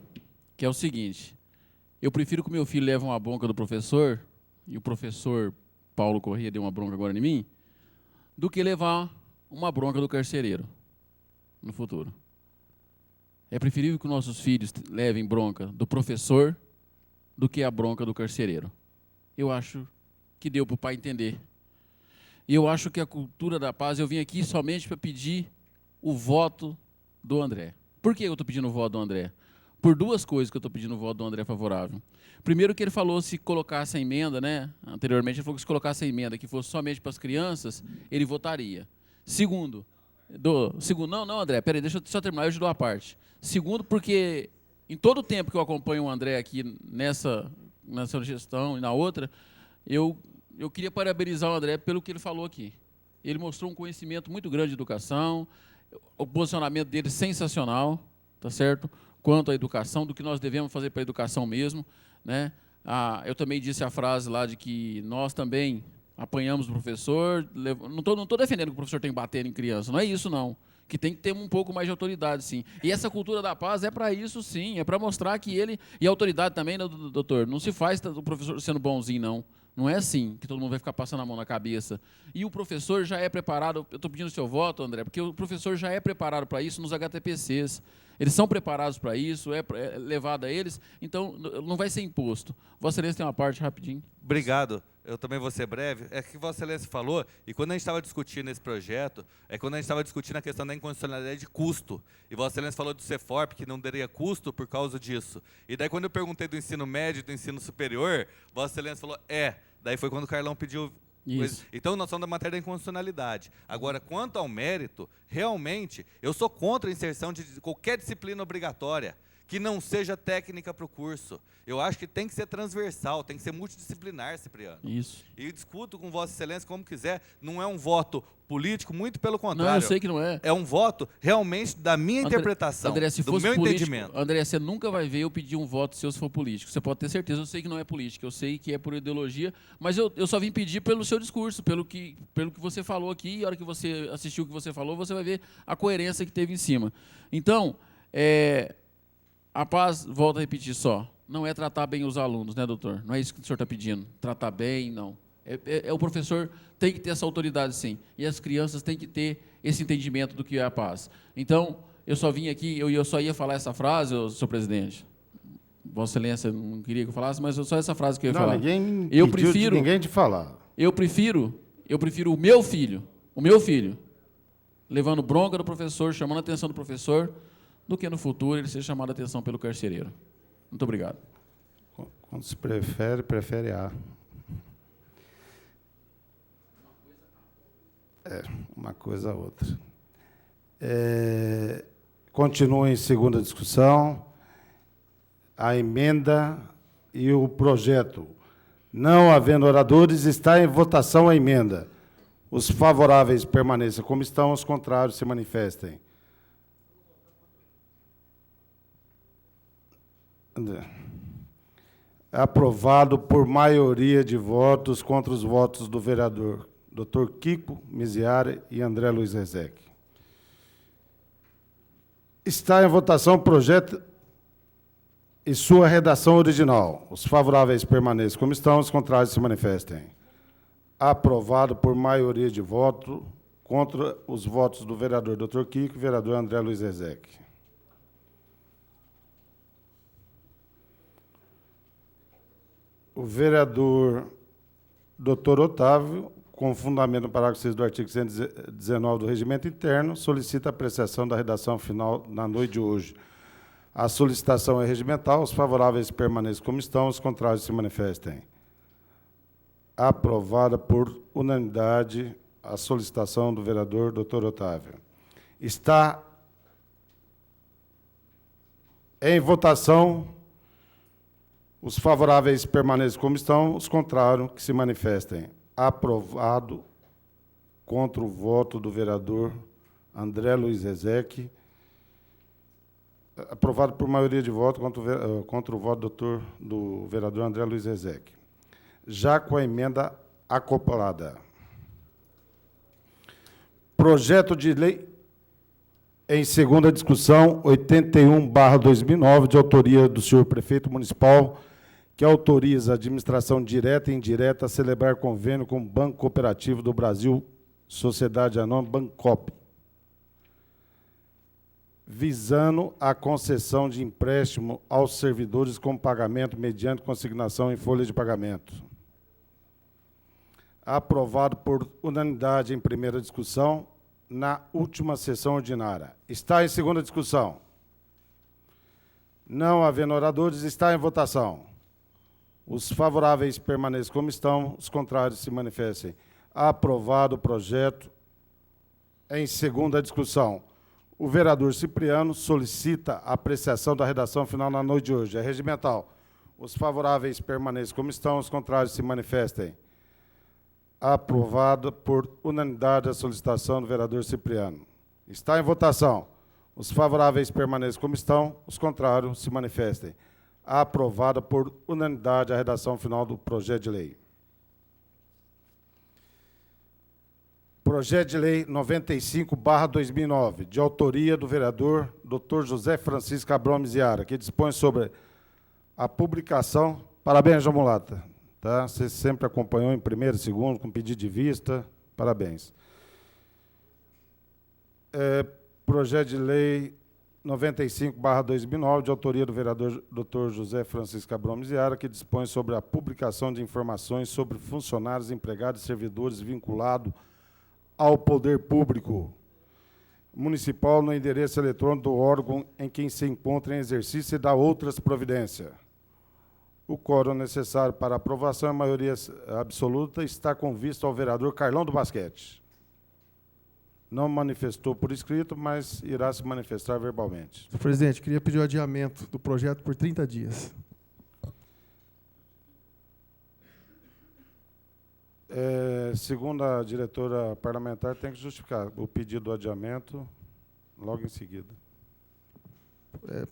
que é o seguinte: eu prefiro que o meu filho leve uma bronca do professor, e o professor Paulo Corrêa deu uma bronca agora em mim, do que levar uma bronca do carcereiro no futuro. É preferível que nossos filhos levem bronca do professor do que a bronca do carcereiro. Eu acho que deu para o pai entender. E eu acho que a cultura da paz, eu vim aqui somente para pedir o voto do André. Por que eu estou pedindo o voto do André? Por duas coisas que eu estou pedindo o voto do André favorável. Primeiro, que ele falou se colocasse a emenda, né? Anteriormente ele falou que se colocasse a emenda que fosse somente para as crianças, ele votaria. Segundo, não, André, peraí, deixa eu só terminar, eu te dou a parte. Segundo, porque em todo o tempo que eu acompanho o André aqui nessa gestão e na outra, eu queria parabenizar o André pelo que ele falou aqui. Ele mostrou um conhecimento muito grande de educação, o posicionamento dele sensacional, tá certo? Quanto à educação, do que nós devemos fazer para a educação mesmo, né? Eu também disse a frase lá de que nós também apanhamos o professor. Não estou defendendo que o professor tem que bater em criança, não é isso, não. Que tem que ter um pouco mais de autoridade, sim. E essa cultura da paz é para isso, sim. É para mostrar que ele... E a autoridade também, né, doutor? Não se faz o professor sendo bonzinho, não. Não é assim que todo mundo vai ficar passando a mão na cabeça. E o professor já é preparado... Eu estou pedindo o seu voto, André, porque o professor já é preparado para isso nos HTPCs. Eles são preparados para isso, é levado a eles, então não vai ser imposto. Vossa Excelência tem uma parte rapidinho. Obrigado. Eu também vou ser breve. É que Vossa Excelência falou, e quando a gente estava discutindo esse projeto, quando a gente estava discutindo a questão da inconstitucionalidade de custo. E Vossa Excelência falou do CEFORP, que não teria custo por causa disso. E daí, quando eu perguntei do ensino médio e do ensino superior, Vossa Excelência falou, Daí foi quando o Carlão pediu... Então, nós somos da matéria da inconstitucionalidade. Agora, quanto ao mérito, realmente, eu sou contra a inserção de qualquer disciplina obrigatória que não seja técnica para o curso. Eu acho que tem que ser transversal, tem que ser multidisciplinar, Cipriano. Isso. E discuto com Vossa Excelência como quiser. Não é um voto político, muito pelo contrário. Não, eu sei que não é. É um voto realmente da minha interpretação, André, se do fosse meu político, entendimento. André, você nunca vai ver eu pedir um voto seu se for político. Você pode ter certeza, eu sei que não é política, eu sei que é por ideologia, mas eu só vim pedir pelo seu discurso, pelo que você falou aqui, e a hora que você assistiu o que você falou, você vai ver a coerência que teve em cima. Então, a paz, volto a repetir só, não é tratar bem os alunos, né, doutor? Não é isso que o senhor está pedindo. Tratar bem, não. O professor tem que ter essa autoridade, sim. E as crianças têm que ter esse entendimento do que é a paz. Então, eu só vim aqui, eu só ia falar essa frase, senhor presidente. Vossa Excelência não queria que eu falasse, mas só essa frase que eu ia falar. Ninguém eu pediu prefiro, de ninguém de falar. Eu prefiro o meu filho, levando bronca do professor, chamando a atenção do professor, do que no futuro ele ser chamado a atenção pelo carcereiro. Muito obrigado. Quando se prefere A. Uma coisa a outra. Continua em segunda discussão a emenda e o projeto. Não havendo oradores, está em votação a emenda. Os favoráveis permaneçam como estão, os contrários se manifestem. Aprovado por maioria de votos contra os votos do vereador Dr. Kiko Miziara e André Luiz Rezec. Está em votação o projeto e sua redação original. Os favoráveis permaneçam como estão, os contrários se manifestem. Aprovado por maioria de votos contra os votos do vereador Dr. Kiko e vereador André Luiz Rezec. O vereador Dr. Otávio, com fundamento no parágrafo 6 do artigo 119 do Regimento Interno, solicita a apreciação da redação final na noite de hoje. A solicitação é regimental, os favoráveis permaneçam como estão, os contrários se manifestem. Aprovada por unanimidade a solicitação do vereador Dr. Otávio. Está em votação. Os favoráveis permaneçam como estão, os contrários que se manifestem. Aprovado contra o voto do vereador André Luiz Rezec. Aprovado por maioria de voto contra o voto do vereador André Luiz Rezec. Já com a emenda acoplada. Projeto de lei em segunda discussão, 81/2009, de autoria do senhor prefeito municipal, que autoriza a administração direta e indireta a celebrar convênio com o Banco Cooperativo do Brasil, Sociedade Anônima Bancop, visando a concessão de empréstimo aos servidores com pagamento mediante consignação em folha de pagamento. Aprovado por unanimidade em primeira discussão, na última sessão ordinária. Está em segunda discussão. Não havendo oradores, está em votação. Os favoráveis permaneçam como estão, os contrários se manifestem. Aprovado o projeto em segunda discussão. O vereador Cipriano solicita a apreciação da redação final na noite de hoje. É regimental. Os favoráveis permaneçam como estão, os contrários se manifestem. Aprovado por unanimidade a solicitação do vereador Cipriano. Está em votação. Os favoráveis permaneçam como estão, os contrários se manifestem. Aprovada por unanimidade a redação final do projeto de lei. Projeto de lei 95/2009, de autoria do vereador Dr. José Francisco Cabral Miziara, que dispõe sobre a publicação. Parabéns, João Mulata. Tá? Você sempre acompanhou em primeiro, segundo, com pedido de vista. Parabéns. Projeto de lei 95/2009, de autoria do vereador Dr. José Francisco Cabral Miziara, que dispõe sobre a publicação de informações sobre funcionários, empregados e servidores vinculados ao poder público municipal no endereço eletrônico do órgão em quem se encontra em exercício e da outras providências. O quórum necessário para aprovação, a maioria absoluta, está com vista ao vereador Carlão do Basquete. Não manifestou por escrito, mas irá se manifestar verbalmente. Senhor presidente, queria pedir o adiamento do projeto por 30 dias. Segundo a diretora parlamentar, tem que justificar o pedido do adiamento logo em seguida.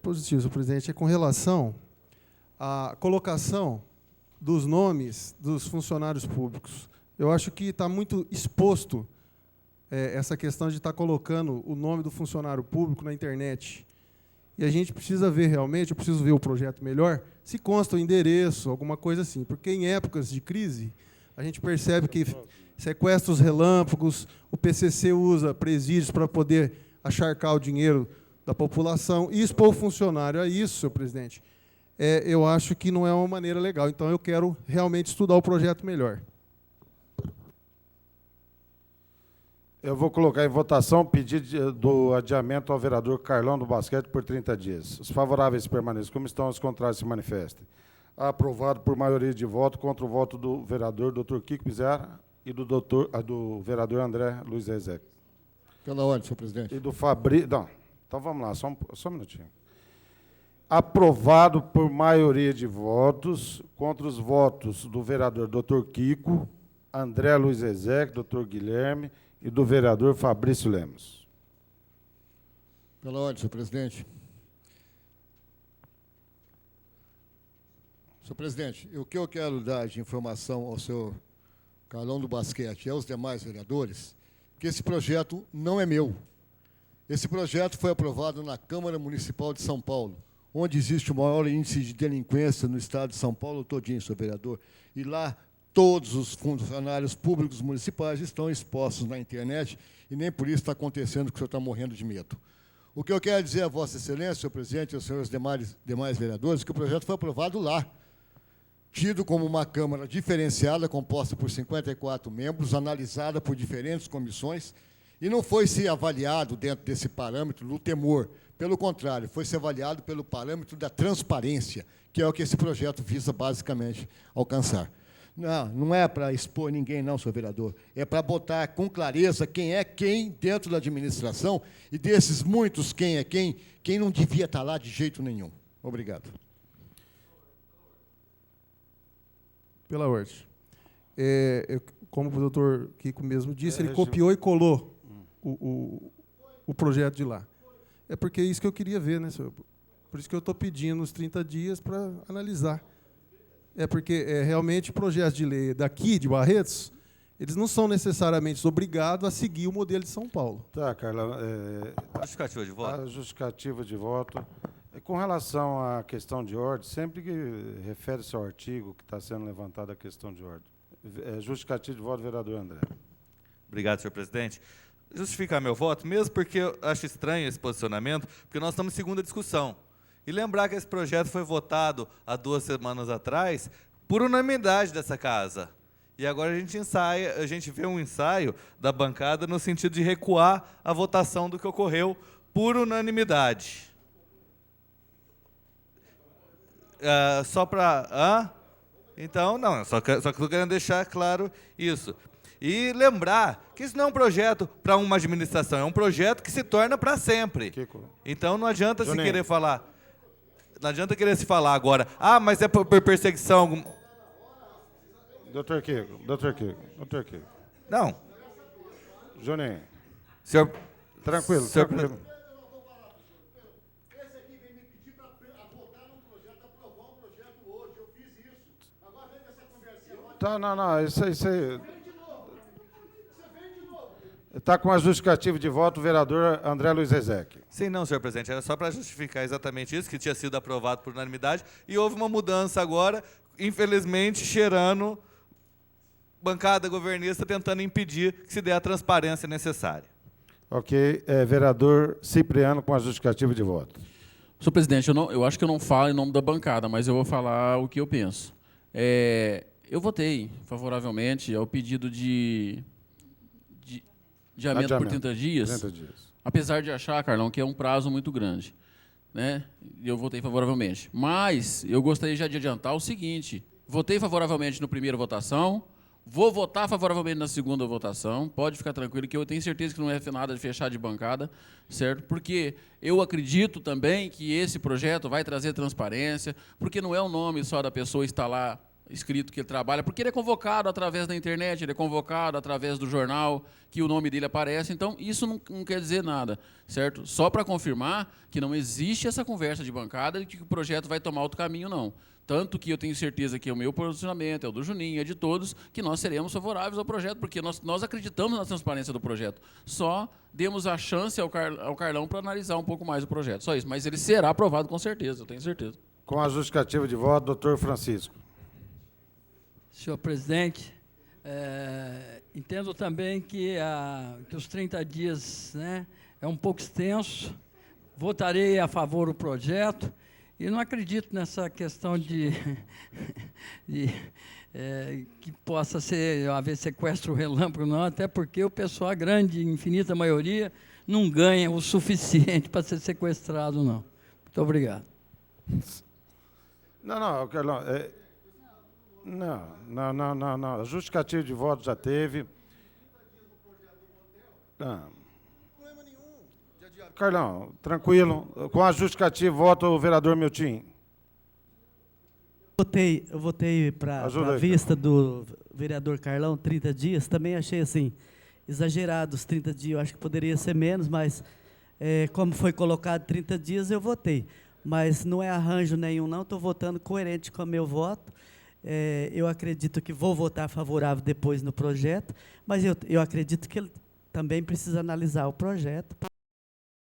Positivo, senhor presidente. É com relação à colocação dos nomes dos funcionários públicos. Eu acho que está muito exposto essa questão de estar colocando o nome do funcionário público na internet. E a gente precisa ver realmente, eu preciso ver o projeto melhor, se consta o endereço, alguma coisa assim. Porque em épocas de crise, a gente percebe que sequestros relâmpagos, o PCC usa presídios para poder acharcar o dinheiro da população e expor o funcionário a isso, senhor presidente. Eu acho que não é uma maneira legal. Então, eu quero realmente estudar o projeto melhor. Eu vou colocar em votação o pedido do adiamento ao vereador Carlão do Basquete por 30 dias. Os favoráveis permaneçam como estão, os contrários se manifestem. Aprovado por maioria de voto, contra o voto do vereador Dr. Kiko Bezerra e do vereador André Luiz Ezequiel. Pela ordem, senhor presidente. E do Fabrício... Não, então vamos lá, só um minutinho. Aprovado por maioria de votos, contra os votos do vereador Dr. Kiko, André Luiz Ezequiel, Dr. Guilherme e do vereador Fabrício Lemos. Pela ordem, senhor presidente. Senhor presidente, o que eu quero dar de informação ao senhor Carlão do Basquete e aos demais vereadores, que esse projeto não é meu. Esse projeto foi aprovado na Câmara Municipal de São Paulo, onde existe o maior índice de delinquência no estado de São Paulo todinho, senhor vereador. E lá todos os funcionários públicos municipais estão expostos na internet e nem por isso está acontecendo que o senhor está morrendo de medo. O que eu quero dizer a Vossa Excelência, senhor presidente e aos senhores demais vereadores, é que o projeto foi aprovado lá, tido como uma Câmara diferenciada, composta por 54 membros, analisada por diferentes comissões, e não foi se avaliado dentro desse parâmetro do temor. Pelo contrário, foi se avaliado pelo parâmetro da transparência, que é o que esse projeto visa basicamente alcançar. Não é para expor ninguém, não, senhor vereador. É para botar com clareza quem é quem dentro da administração e desses muitos quem é quem não devia estar lá de jeito nenhum. Obrigado. Pela ordem. Como o doutor Kiko mesmo disse, ele copiou e colou o projeto de lá. É porque é isso que eu queria ver, né, senhor? Por isso que eu estou pedindo os 30 dias para analisar. É porque realmente projetos de lei daqui, de Barretos, eles não são necessariamente obrigados a seguir o modelo de São Paulo. Tá, Carla. Justificativa de voto. A justificativa de voto. Com relação à questão de ordem, sempre que refere-se ao artigo que está sendo levantada a questão de ordem. Justificativa de voto, vereador André. Obrigado, senhor presidente. Justificar meu voto, mesmo porque eu acho estranho esse posicionamento, porque nós estamos em segunda discussão. E lembrar que esse projeto foi votado há 2 semanas atrás por unanimidade dessa casa. E agora a gente vê um ensaio da bancada no sentido de recuar a votação do que ocorreu por unanimidade. Só para... Então, não, só que estou querendo deixar claro isso. E lembrar que isso não é um projeto para uma administração, é um projeto que se torna para sempre. Kiko. Então não adianta se querer falar. Não adianta querer se falar agora, mas é por perseguição. Doutor Kiko. Não. Juninho. Senhor... Tranquilo, senhor... tranquilo. Esse aqui vem me pedir para votar num projeto, aprovar um projeto hoje. Eu fiz isso. Agora vem essa conversinha. Tá, não, isso aí. Está com a justificativa de voto o vereador André Luiz Ezequiel. Sim, não, senhor presidente. Era só para justificar exatamente isso, que tinha sido aprovado por unanimidade, e houve uma mudança agora, infelizmente, cheirando bancada governista tentando impedir que se dê a transparência necessária. Ok. Vereador Cipriano com a justificativa de voto. Senhor presidente, eu acho que eu não falo em nome da bancada, mas eu vou falar o que eu penso. Eu votei favoravelmente ao pedido de adiamento por 30 dias, 30 dias. Apesar de achar, Carlão, que é um prazo muito grande, né? Eu votei favoravelmente. Mas eu gostaria já de adiantar o seguinte: votei favoravelmente na primeira votação, vou votar favoravelmente na segunda votação, pode ficar tranquilo que eu tenho certeza que não é nada de fechar de bancada, certo? Porque eu acredito também que esse projeto vai trazer transparência, porque não é o nome só da pessoa estar lá escrito que ele trabalha, porque ele é convocado através da internet, ele é convocado através do jornal, que o nome dele aparece, então isso não quer dizer nada, certo? Só para confirmar que não existe essa conversa de bancada de que o projeto vai tomar outro caminho, não. Tanto que eu tenho certeza que é o meu posicionamento, é o do Juninho, é de todos, que nós seremos favoráveis ao projeto, porque nós acreditamos na transparência do projeto. Só demos a chance ao Carlão para analisar um pouco mais o projeto, só isso. Mas ele será aprovado com certeza, eu tenho certeza. Com a justificativa de voto, doutor Francisco. Senhor presidente, entendo também que os 30 dias, né, é um pouco extenso. Votarei a favor do projeto e não acredito nessa questão de que possa haver sequestro relâmpago, não, até porque o pessoal, a grande, infinita maioria, não ganha o suficiente para ser sequestrado, não. Muito obrigado. Não, Carlão. Não. A justificativa de voto já teve. Não. Carlão, tranquilo. Com a justificativa de voto, o vereador Milton. Eu votei para a vista do vereador Carlão, 30 dias. Também achei assim, exagerado os 30 dias. Eu acho que poderia ser menos, mas como foi colocado 30 dias, eu votei. Mas não é arranjo nenhum, não. Estou votando coerente com o meu voto. Eu acredito que vou votar favorável depois no projeto, mas eu acredito que ele também precisa analisar o projeto.